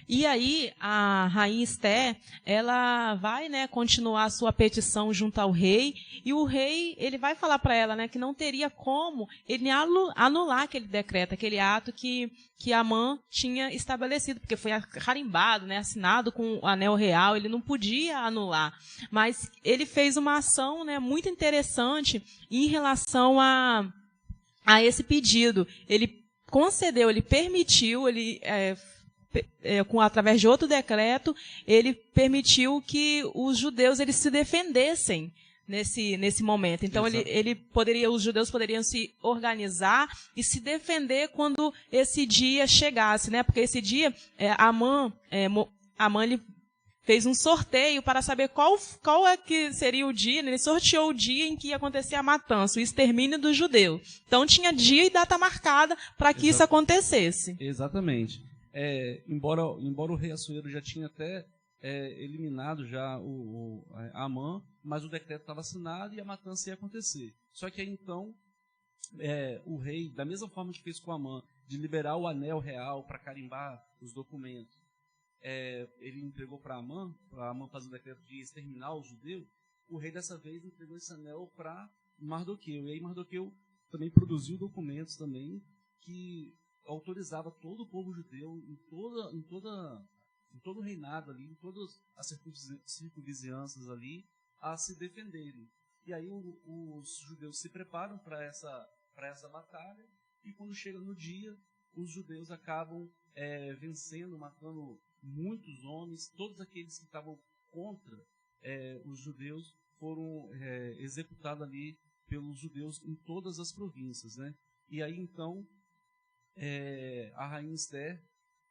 E aí a rainha Esther, ela vai, né, continuar a sua petição junto ao rei, e o rei, ele vai falar para ela, né, que não teria como ele anular aquele decreto, aquele ato que Amã tinha estabelecido, porque foi carimbado, né, assinado com o anel real, ele não podia anular. Mas ele fez uma ação, né, muito interessante em relação a esse pedido. Ele concedeu, ele permitiu, através de outro decreto, ele permitiu que os judeus eles se defendessem nesse momento. Então, os judeus poderiam se organizar e se defender quando esse dia chegasse, né? Porque esse dia, Amã ele fez um sorteio para saber qual é que seria o dia, né? Ele sorteou o dia em que ia acontecer a matança, o extermínio dos judeus. Então tinha dia e data marcada para que isso acontecesse. Exatamente. Embora o rei Assuero já tinha até eliminado já Amã, mas o decreto estava assinado e a matança ia acontecer. Só que aí então o rei, da mesma forma que fez com Amã, de liberar o anel real para carimbar os documentos, ele entregou para Amã fazer o decreto de exterminar os judeus. O rei dessa vez entregou esse anel para Mardoqueu. E aí Mardoqueu também produziu documentos também que autorizava todo o povo judeu em todo o reinado ali, em todas as circunvizinhanças ali, a se defenderem. E aí os judeus se preparam para essa batalha, e quando chega no dia, os judeus acabam vencendo, matando muitos homens. Todos aqueles que estavam contra os judeus foram executados ali pelos judeus em todas as províncias, né? E aí então a rainha Esther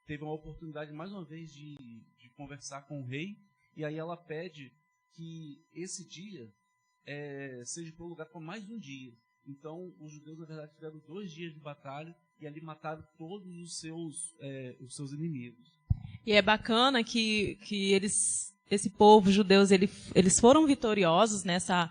teve uma oportunidade mais uma vez de conversar com o rei, e aí ela pede que esse dia seja prolongado por mais um dia. Então os judeus na verdade tiveram 2 dias de batalha e ali mataram todos os seus inimigos. E é bacana que esse povo judeus, eles foram vitoriosos nessa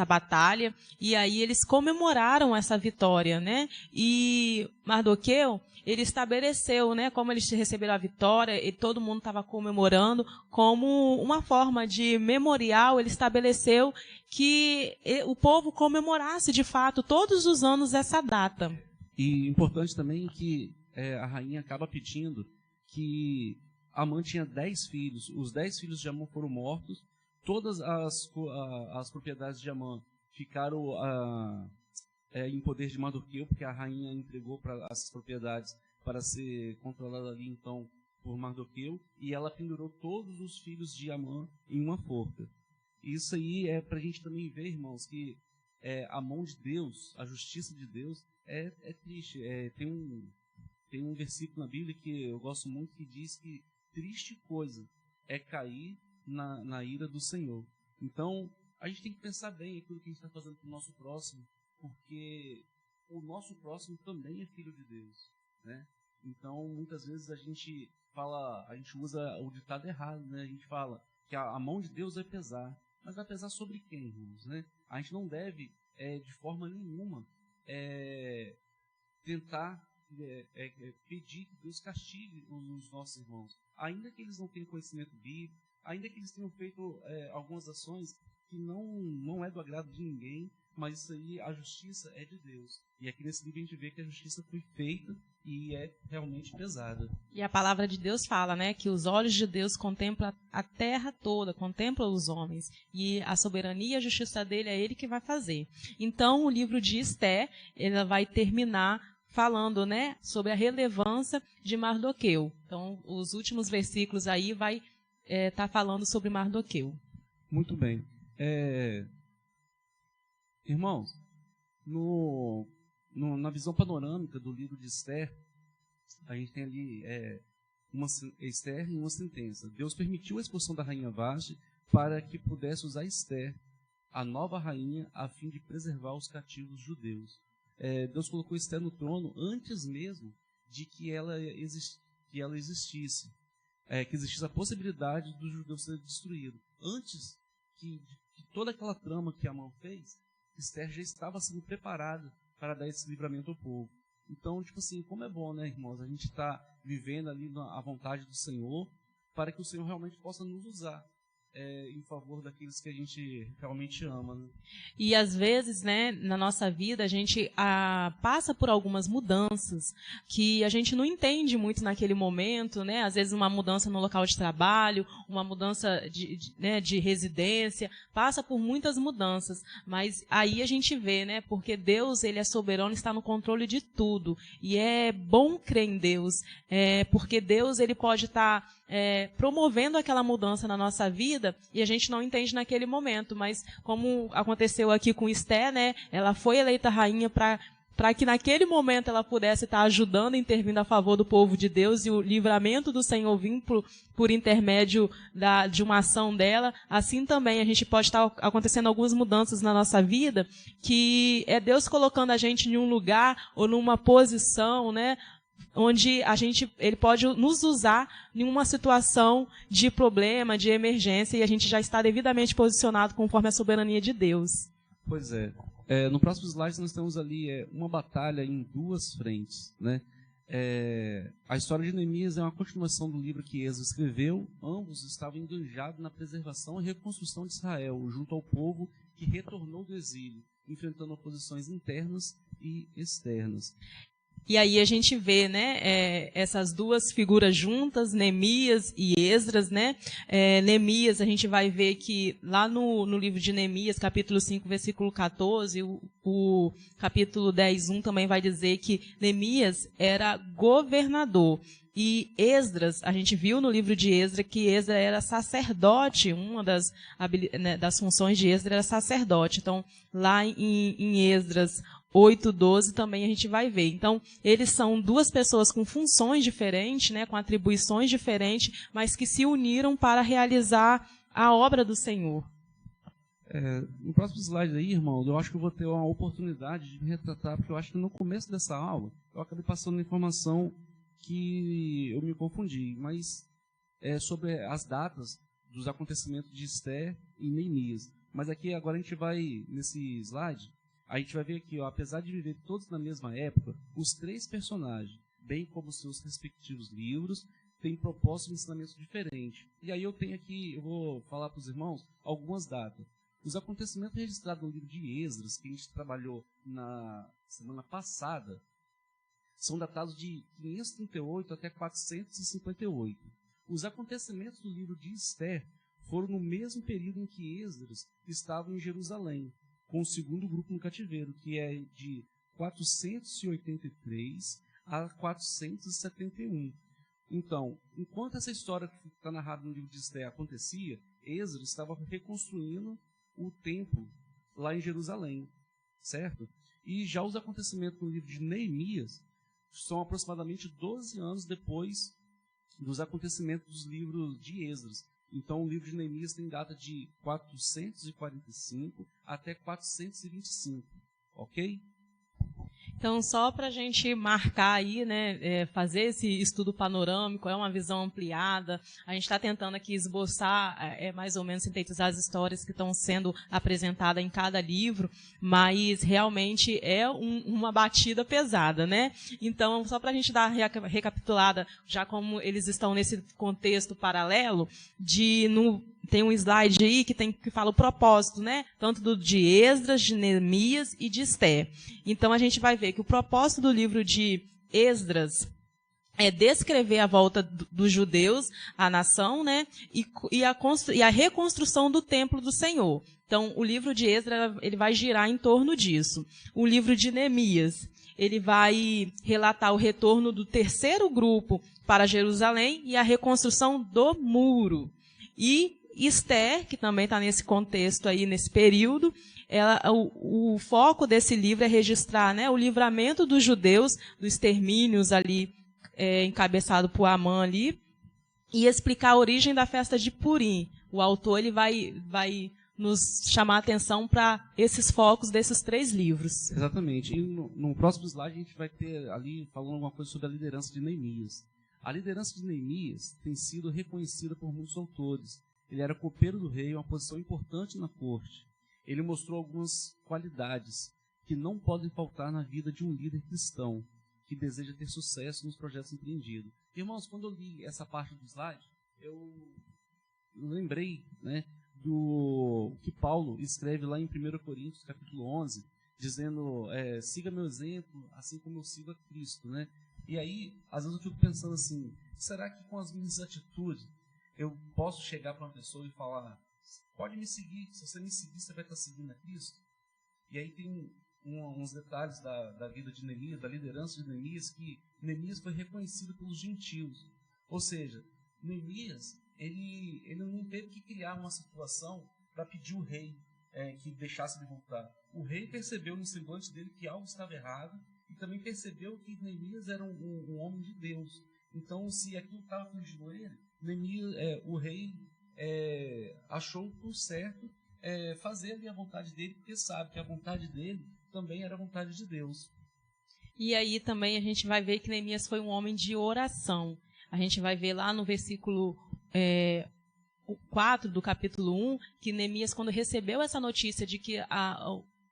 batalha, e aí eles comemoraram essa vitória, né? E Mardoqueu, ele estabeleceu, né, como eles receberam a vitória, e todo mundo estava comemorando, como uma forma de memorial, ele estabeleceu que o povo comemorasse, de fato, todos os anos essa data. E importante também que a rainha acaba pedindo que Amã tinha 10 filhos. Os 10 filhos de Amã foram mortos. Todas as propriedades de Amã ficaram em poder de Mardoqueu, porque a rainha entregou essas propriedades para ser controlada ali então por Mardoqueu, e ela pendurou todos os filhos de Amã em uma forca. Isso aí é para a gente também ver, irmãos, que a mão de Deus, a justiça de Deus é triste. Tem um versículo na Bíblia que eu gosto muito, que diz que triste coisa é cair na ira do Senhor. Então, a gente tem que pensar bem aquilo que a gente está fazendo para o nosso próximo, porque o nosso próximo também é filho de Deus, né? Então, muitas vezes a gente usa o ditado errado, né? A gente fala que a mão de Deus vai pesar, mas vai pesar sobre quem, irmãos, né? A gente não deve, de forma nenhuma, tentar pedir que Deus castigue os nossos irmãos, ainda que eles não tenham conhecimento bíblico, ainda que eles tenham feito algumas ações que não é do agrado de ninguém, mas isso aí, a justiça é de Deus. E aqui nesse livro a gente vê que a justiça foi feita e é realmente pesada. E a palavra de Deus fala, né, que os olhos de Deus contemplam a terra toda, contemplam os homens, e a soberania e a justiça dele é ele que vai fazer. Então o livro de Esther, ele vai terminar falando, né, sobre a relevância de Mardoqueu. Então, os últimos versículos aí vai estar falando sobre Mardoqueu. Muito bem. Irmãos, na visão panorâmica do livro de Esther, a gente tem ali Esther e uma sentença. Deus permitiu a expulsão da rainha Vashti para que pudesse usar Esther, a nova rainha, a fim de preservar os cativos judeus. Deus colocou Esther no trono antes mesmo de que ela existisse, que existisse a possibilidade dos judeus serem destruídos. Antes que toda aquela trama que Amã fez, Esther já estava sendo preparada para dar esse livramento ao povo. Então, tipo assim, como é bom, né, irmãos, a gente está vivendo ali a vontade do Senhor, para que o Senhor realmente possa nos usar em favor daqueles que a gente realmente ama, né? E às vezes, né, na nossa vida, a gente passa por algumas mudanças que a gente não entende muito naquele momento, né? Às vezes uma mudança no local de trabalho, uma mudança de residência, passa por muitas mudanças. Mas aí a gente vê, né? Porque Deus, Ele é soberano, está no controle de tudo. E é bom crer em Deus, porque Deus, Ele pode estar promovendo aquela mudança na nossa vida e a gente não entende naquele momento, mas como aconteceu aqui com Esther, né, ela foi eleita rainha para que naquele momento ela pudesse estar ajudando, intervindo a favor do povo de Deus e o livramento do Senhor vir por intermédio de uma ação dela. Assim também a gente pode estar acontecendo algumas mudanças na nossa vida, que é Deus colocando a gente em um lugar ou numa posição, né, onde Ele pode nos usar em uma situação de problema, de emergência, e a gente já está devidamente posicionado conforme a soberania de Deus. Pois é. No próximo slide nós temos ali uma batalha em duas frentes, né? A história de Neemias é uma continuação do livro que Esdras escreveu. Ambos estavam enganjados na preservação e reconstrução de Israel, junto ao povo que retornou do exílio, enfrentando oposições internas e externas. E aí a gente vê, né, essas duas figuras juntas, Neemias e Esdras, né? Neemias, a gente vai ver que lá no livro de Neemias, capítulo 5, versículo 14, o capítulo 10, 1 também vai dizer que Neemias era governador. E Esdras, a gente viu no livro de Esdras que Esdras era sacerdote, uma das funções de Esdras era sacerdote. Então, lá em Esdras 8:12 também a gente vai ver. Então, eles são duas pessoas com funções diferentes, né, com atribuições diferentes, mas que se uniram para realizar a obra do Senhor. No próximo slide aí, irmão, eu acho que eu vou ter uma oportunidade de me retratar, porque eu acho que no começo dessa aula eu acabei passando informação que eu me confundi, mas sobre as datas dos acontecimentos de Esther e Neemias. Mas aqui agora a gente vai, nesse slide, a gente vai ver aqui, ó, apesar de viver todos na mesma época, os três personagens, bem como seus respectivos livros, têm propósito e ensinamento diferente. E aí eu vou falar para os irmãos algumas datas. Os acontecimentos registrados no livro de Esdras, que a gente trabalhou na semana passada, são datados de 538 até 458. Os acontecimentos do livro de Esther foram no mesmo período em que Esdras estava em Jerusalém, com o segundo grupo no cativeiro, que é de 483 a 471. Então, enquanto essa história que está narrada no livro de Esther acontecia, Esdras estava reconstruindo o templo lá em Jerusalém, certo? E já os acontecimentos no livro de Neemias são aproximadamente 12 anos depois dos acontecimentos dos livros de Esdras. Então, o livro de Neemias tem data de 445 até 425, ok? Então, só para a gente marcar aí, né, fazer esse estudo panorâmico, é uma visão ampliada. A gente está tentando aqui esboçar, mais ou menos sintetizar as histórias que estão sendo apresentadas em cada livro, mas realmente é uma batida pesada, né? Então, só para a gente dar a recapitulada, já como eles estão nesse contexto paralelo, tem um slide aí que fala o propósito, né? Tanto de Esdras, de Neemias e de Esther. Então, a gente vai ver que o propósito do livro de Esdras é descrever a volta dos judeus à nação, né? E a reconstrução do templo do Senhor. Então, o livro de Esdras ele vai girar em torno disso. O livro de Neemias, ele vai relatar o retorno do terceiro grupo para Jerusalém e a reconstrução do muro. E Esther, que também está nesse contexto aí, nesse período, o foco desse livro é registrar, né, o livramento dos judeus, dos extermínios ali, encabeçado por Amã ali, e explicar a origem da festa de Purim. O autor ele vai nos chamar a atenção para esses focos desses três livros. Exatamente. E no próximo slide a gente vai ter ali falando alguma coisa sobre a liderança de Neemias. A liderança de Neemias tem sido reconhecida por muitos autores. Ele era copeiro do rei, uma posição importante na corte. Ele mostrou algumas qualidades que não podem faltar na vida de um líder cristão que deseja ter sucesso nos projetos empreendidos. Irmãos, quando eu li essa parte do slide, eu lembrei, né, do que Paulo escreve lá em 1 Coríntios, capítulo 11, dizendo, siga meu exemplo, assim como eu sigo a Cristo, né? E aí, às vezes eu fico pensando assim, será que com as minhas atitudes eu posso chegar para uma pessoa e falar, pode me seguir, se você me seguir, você vai estar seguindo a Cristo? E aí tem uns detalhes da vida de Neemias, da liderança de Neemias, que Neemias foi reconhecido pelos gentios. Ou seja, Neemias, ele não teve que criar uma situação para pedir o rei que deixasse ele voltar. O rei percebeu no semblante dele que algo estava errado e também percebeu que Neemias era um homem de Deus. Então, se aquilo estava afligindo ele, Neemias, o rei achou por certo fazer ali a vontade dele, porque sabe que a vontade dele também era a vontade de Deus. E aí também a gente vai ver que Neemias foi um homem de oração. A gente vai ver lá no versículo 4 do capítulo 1, que Neemias, quando recebeu essa notícia de que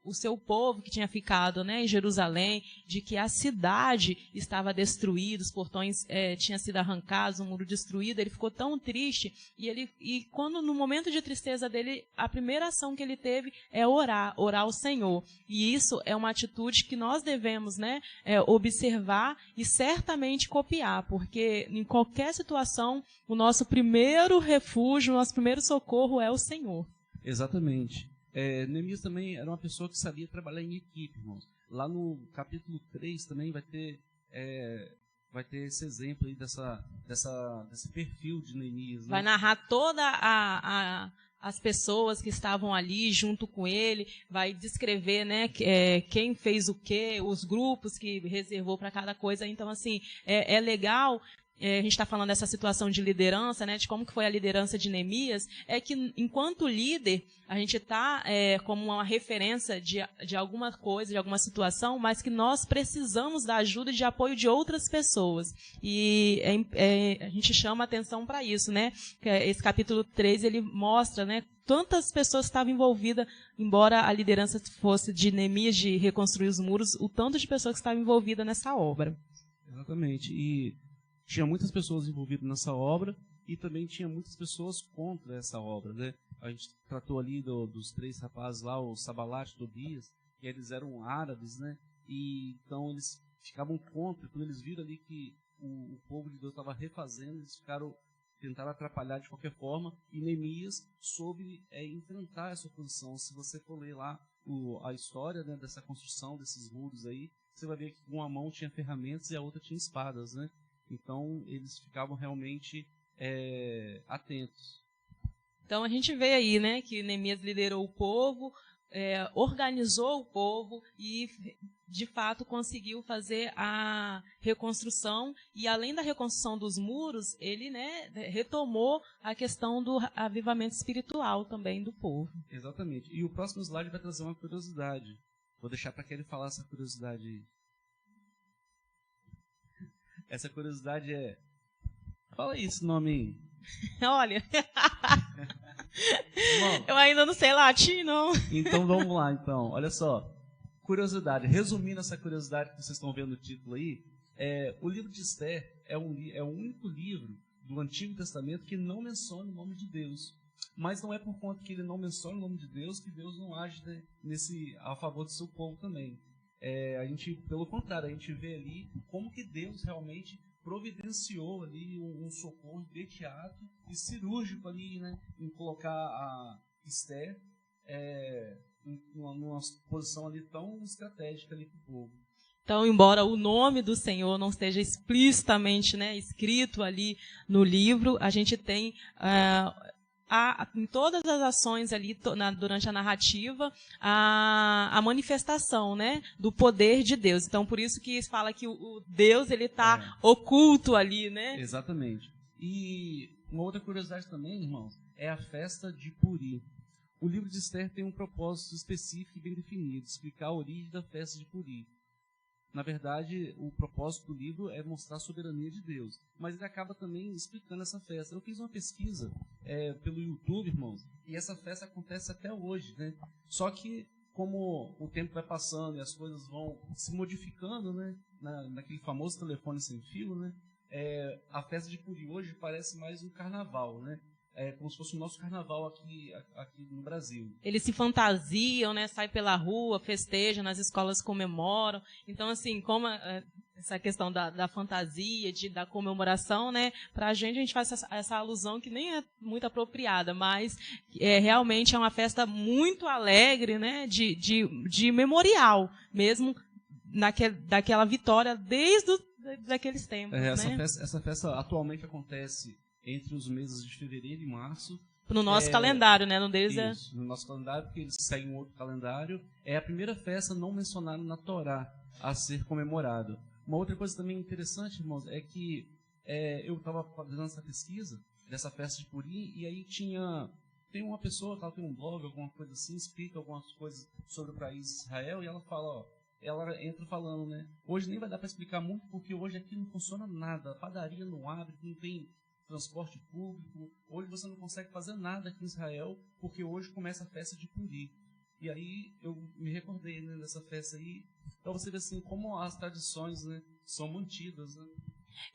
o seu povo que tinha ficado, né, em Jerusalém, de que a cidade estava destruída, os portões tinham sido arrancados, o muro destruído, ele ficou tão triste, e quando no momento de tristeza dele, a primeira ação que ele teve é orar ao Senhor. E isso é uma atitude que nós devemos, né, observar e certamente copiar, porque em qualquer situação, o nosso primeiro refúgio, o nosso primeiro socorro é o Senhor. Exatamente. Neemias também era uma pessoa que sabia trabalhar em equipe, irmãos. Lá no capítulo 3 também vai ter esse exemplo aí desse perfil de Neemias. Né? Vai narrar toda as pessoas que estavam ali junto com ele, vai descrever, né, quem fez o quê, os grupos que reservou para cada coisa. Então, assim, é legal. A gente está falando dessa situação de liderança, né, de como que foi a liderança de Neemias, é que enquanto líder, a gente está como uma referência de alguma coisa, de alguma situação, mas que nós precisamos da ajuda e de apoio de outras pessoas. E a gente chama atenção para isso, né? Esse capítulo 3, ele mostra, né, tantas pessoas estavam envolvidas, embora a liderança fosse de Neemias, de reconstruir os muros, o tanto de pessoas que estavam envolvidas nessa obra. Exatamente. E tinha muitas pessoas envolvidas nessa obra e também tinha muitas pessoas contra essa obra, né? A gente tratou ali dos 3 rapazes lá, o Sabalat e Tobias, que eles eram árabes, né? E então eles ficavam contra. Quando eles viram ali que o povo de Deus estava refazendo, eles tentaram atrapalhar de qualquer forma, e Neemias soube enfrentar essa oposição. Se você for ler lá a história, né, dessa construção, desses muros aí, você vai ver que uma mão tinha ferramentas e a outra tinha espadas, né? Então, eles ficavam realmente atentos. Então, a gente vê aí, né, que Neemias liderou o povo, organizou o povo e, de fato, conseguiu fazer a reconstrução. E, além da reconstrução dos muros, ele, né, retomou a questão do avivamento espiritual também do povo. Exatamente. E o próximo slide vai trazer uma curiosidade. Vou deixar para Kelly falar essa curiosidade aí. Essa curiosidade Fala aí esse nome aí. Olha. Eu ainda não sei latim, não. Então vamos lá, então. Olha só. Curiosidade. Resumindo essa curiosidade que vocês estão vendo no título aí, o livro de Esther é o único livro do Antigo Testamento que não menciona o nome de Deus. Mas não é por conta que ele não menciona o nome de Deus que Deus não age, né, a favor do seu povo também. Pelo contrário, a gente vê ali como que Deus realmente providenciou ali um socorro imediato e cirúrgico ali, né, em colocar a Esther numa posição ali tão estratégica ali para o povo. Então, embora o nome do Senhor não esteja explicitamente, né, escrito ali no livro, a gente tem em todas as ações ali, durante a narrativa, a manifestação, né, do poder de Deus. Então, por isso que fala que o Deus ele está oculto ali, né? Exatamente. E uma outra curiosidade também, irmãos, é a festa de Purim. O livro de Esther tem um propósito específico e bem definido, explicar a origem da festa de Purim. Na verdade, o propósito do livro é mostrar a soberania de Deus. Mas ele acaba também explicando essa festa. Eu fiz uma pesquisa pelo YouTube, irmãos, e essa festa acontece até hoje, né? Só que como o tempo vai passando e as coisas vão se modificando, né, naquele famoso telefone sem fio, né, a festa de Puri hoje parece mais um carnaval, né? Como se fosse o nosso carnaval aqui no Brasil. Eles se fantasiam, né? Saem pela rua, festejam, nas escolas comemoram. Então, assim, como essa questão da fantasia, da comemoração, né? Para a gente faz essa alusão que nem é muito apropriada, mas realmente é uma festa muito alegre, né? De memorial, mesmo daquela vitória desde daqueles tempos, né? Essa festa atualmente acontece entre os meses de fevereiro e março. No nosso calendário, né? No deles isso, no nosso calendário, porque eles seguem um outro calendário. É a primeira festa não mencionada na Torá a ser comemorada. Uma outra coisa também interessante, irmãos, é que eu estava fazendo essa pesquisa dessa festa de Purim, e aí tem uma pessoa que ela tem um blog, alguma coisa assim, explica algumas coisas sobre o país de Israel, e ela fala, ela entra falando, né? Hoje nem vai dar para explicar muito, porque hoje aqui não funciona nada, a padaria não abre, não tem transporte público, hoje você não consegue fazer nada aqui em Israel, porque hoje começa a festa de Purim. E aí eu me recordei, né, dessa festa aí, para você ver assim, como as tradições, né, são mantidas, né?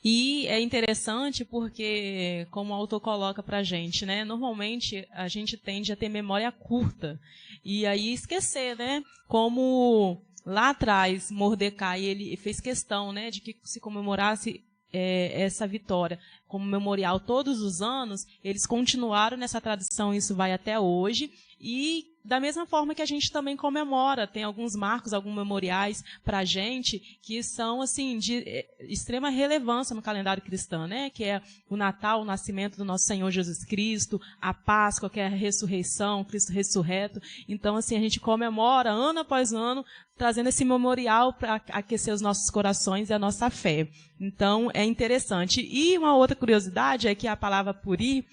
E é interessante porque, como o autor coloca pra gente, né, normalmente a gente tende a ter memória curta, e aí esquecer, né, como lá atrás Mordecai, ele fez questão, né, de que se comemorasse essa vitória como memorial todos os anos. Eles continuaram nessa tradição, isso vai até hoje, e da mesma forma que a gente também comemora, tem alguns marcos, alguns memoriais para a gente que são assim de extrema relevância no calendário cristão, né? Que é o Natal, o nascimento do nosso Senhor Jesus Cristo, a Páscoa, que é a ressurreição, Cristo ressurreto. Então, assim, a gente comemora ano após ano, trazendo esse memorial para aquecer os nossos corações e a nossa fé. Então, é interessante. E uma outra curiosidade é que a palavra Puri,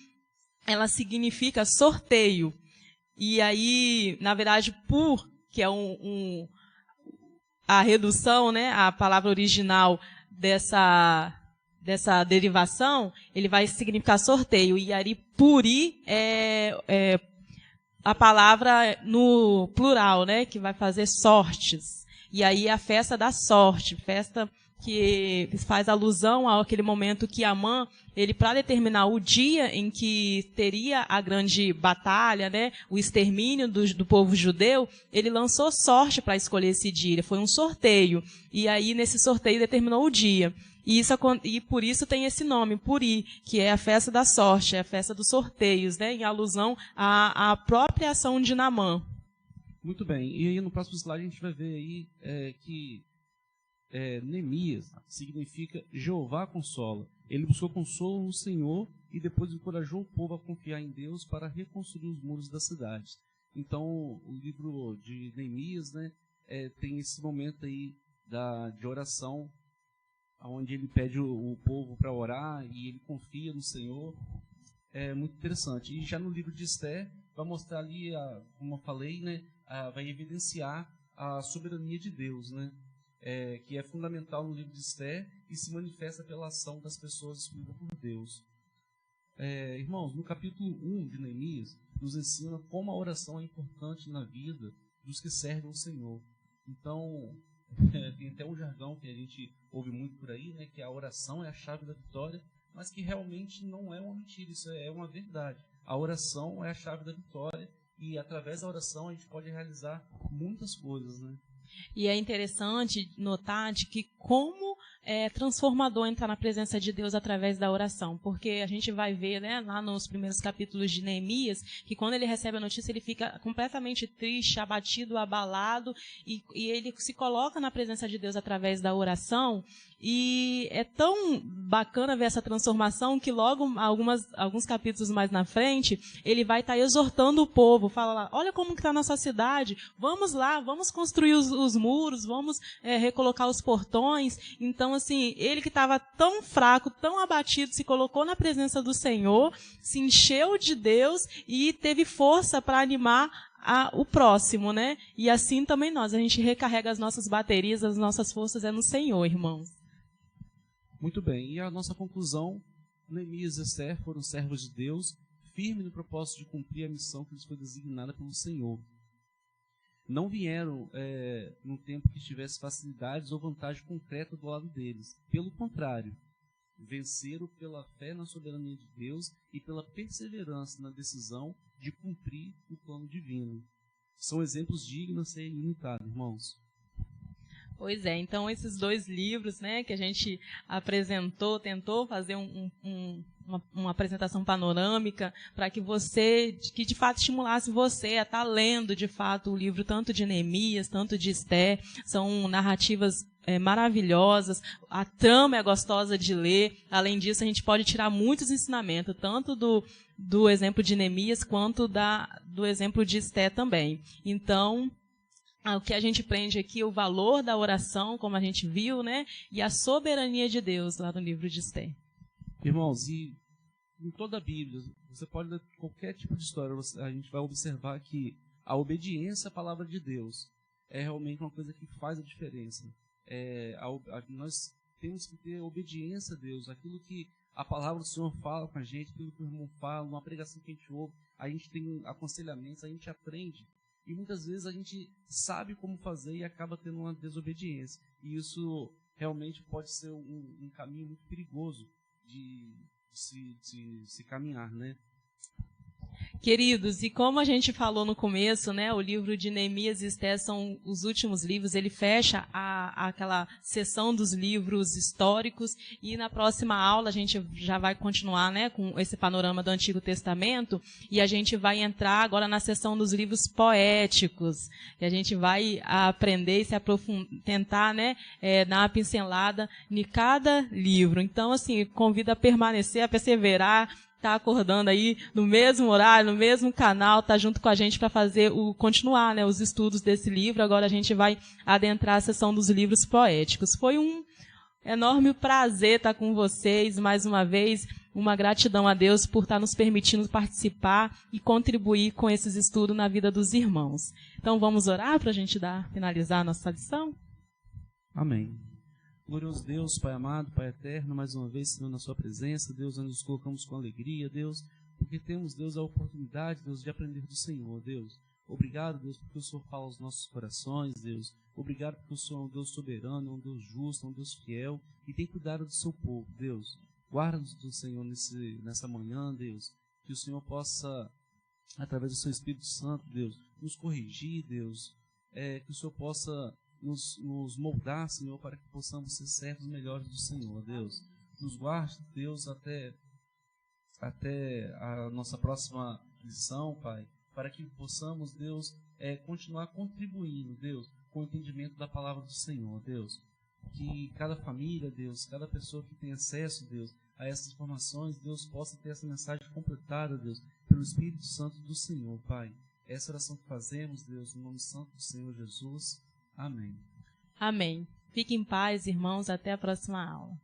ela significa sorteio. E aí, na verdade, pur, que é a redução, né, a palavra original dessa derivação, ele vai significar sorteio. E aí, puri é a palavra no plural, né, que vai fazer sortes. E aí, a festa da sorte, festa que faz alusão àquele momento que Amã, ele, para determinar o dia em que teria a grande batalha, né, o extermínio do povo judeu, ele lançou sorte para escolher esse dia. Foi um sorteio. E aí, nesse sorteio, determinou o dia. E por isso tem esse nome, Puri, que é a festa da sorte, é a festa dos sorteios, né, em alusão à própria ação de Naamã. Muito bem. E aí, no próximo slide, a gente vai ver aí que Neemias significa Jeová consola. Ele buscou consolo no Senhor e depois encorajou o povo a confiar em Deus para reconstruir os muros das cidades. Então, o livro de Neemias, né, tem esse momento aí de oração, onde ele pede o povo para orar e ele confia no Senhor. É muito interessante. E já no livro de Esther, vai mostrar ali, como eu falei, né, vai evidenciar a soberania de Deus, né? Que é fundamental no livro de Esther e se manifesta pela ação das pessoas escolhidas por Deus. Irmãos, no capítulo 1 de Neemias, nos ensina como a oração é importante na vida dos que servem o Senhor. Então, tem até um jargão que a gente ouve muito por aí, né, que a oração é a chave da vitória, mas que realmente não é uma mentira, isso é uma verdade. A oração é a chave da vitória e através da oração a gente pode realizar muitas coisas, né? E é interessante notar de que como é transformador entrar na presença de Deus através da oração, porque a gente vai ver, né, lá nos primeiros capítulos de Neemias, que quando ele recebe a notícia ele fica completamente triste, abatido, abalado, e ele se coloca na presença de Deus através da oração, e é tão bacana ver essa transformação que logo, alguns capítulos mais na frente, ele vai estar exortando o povo, fala lá, olha como que está a nossa cidade, vamos lá, vamos construir os muros, vamos recolocar os portões. Então, assim, ele que estava tão fraco, tão abatido, se colocou na presença do Senhor, se encheu de Deus e teve força para animar o próximo, né? E assim também nós, a gente recarrega as nossas baterias, as nossas forças no Senhor, irmãos. Muito bem, e a nossa conclusão, Neemias e Esther foram servos de Deus, firmes no propósito de cumprir a missão que lhes foi designada pelo Senhor. não vieram num tempo que tivesse facilidades ou vantagem concreta do lado deles. Pelo contrário, venceram pela fé na soberania de Deus e pela perseverança na decisão de cumprir o plano divino. São exemplos dignos de ser imitados, irmãos. Pois é, então esses 2 livros, né, que a gente apresentou, tentou fazer uma apresentação panorâmica para que de fato estimulasse você a estar lendo de fato o livro tanto de Neemias, tanto de Esther. São narrativas maravilhosas, a trama é gostosa de ler. Além disso, a gente pode tirar muitos ensinamentos, tanto do exemplo de Neemias quanto do exemplo de Esther também. Então, o que a gente aprende aqui é o valor da oração, como a gente viu, né? E a soberania de Deus lá no livro de Esther. Irmãos, e em toda a Bíblia, você pode ler qualquer tipo de história, a gente vai observar que a obediência à palavra de Deus é realmente uma coisa que faz a diferença. Nós temos que ter obediência a Deus, aquilo que a palavra do Senhor fala com a gente, aquilo que o irmão fala, uma pregação que a gente ouve, a gente tem aconselhamentos, a gente aprende. E muitas vezes a gente sabe como fazer e acaba tendo uma desobediência. E isso realmente pode ser um caminho muito perigoso de se caminhar, né? Queridos, e como a gente falou no começo, né, o livro de Neemias e Esther são os últimos livros, ele fecha aquela seção dos livros históricos, e na próxima aula a gente já vai continuar, né, com esse panorama do Antigo Testamento, e a gente vai entrar agora na seção dos livros poéticos, e a gente vai aprender e se aprofundar, tentar, né, dar uma pincelada em cada livro. Então, assim, convido a permanecer, a perseverar, tá acordando aí no mesmo horário, no mesmo canal, tá junto com a gente para continuar, né, os estudos desse livro. Agora a gente vai adentrar a sessão dos livros poéticos. Foi um enorme prazer estar com vocês mais uma vez. Uma gratidão a Deus por estar nos permitindo participar e contribuir com esses estudos na vida dos irmãos. Então vamos orar para a gente finalizar a nossa lição? Amém. Glorioso Deus, Pai amado, Pai eterno, mais uma vez, Senhor, na sua presença, Deus, nós nos colocamos com alegria, Deus, porque temos, Deus, a oportunidade, Deus, de aprender do Senhor, Deus. Obrigado, Deus, porque o Senhor fala aos nossos corações, Deus. Obrigado porque o Senhor é um Deus soberano, é um Deus justo, é um Deus fiel e tem cuidado do seu povo, Deus. Guarda-nos do Senhor nessa manhã, Deus, que o Senhor possa, através do seu Espírito Santo, Deus, nos corrigir, Deus, que o Senhor possa nos moldar, Senhor, para que possamos ser servos melhores do Senhor, Deus. Nos guarde, Deus, até a nossa próxima lição, Pai, para que possamos, Deus, continuar contribuindo, Deus, com o entendimento da palavra do Senhor, Deus. Que cada família, Deus, cada pessoa que tem acesso, Deus, a essas informações, Deus, possa ter essa mensagem completada, Deus, pelo Espírito Santo do Senhor, Pai. Essa oração que fazemos, Deus, no nome santo do Senhor Jesus. Amém. Amém. Fiquem em paz, irmãos. Até a próxima aula.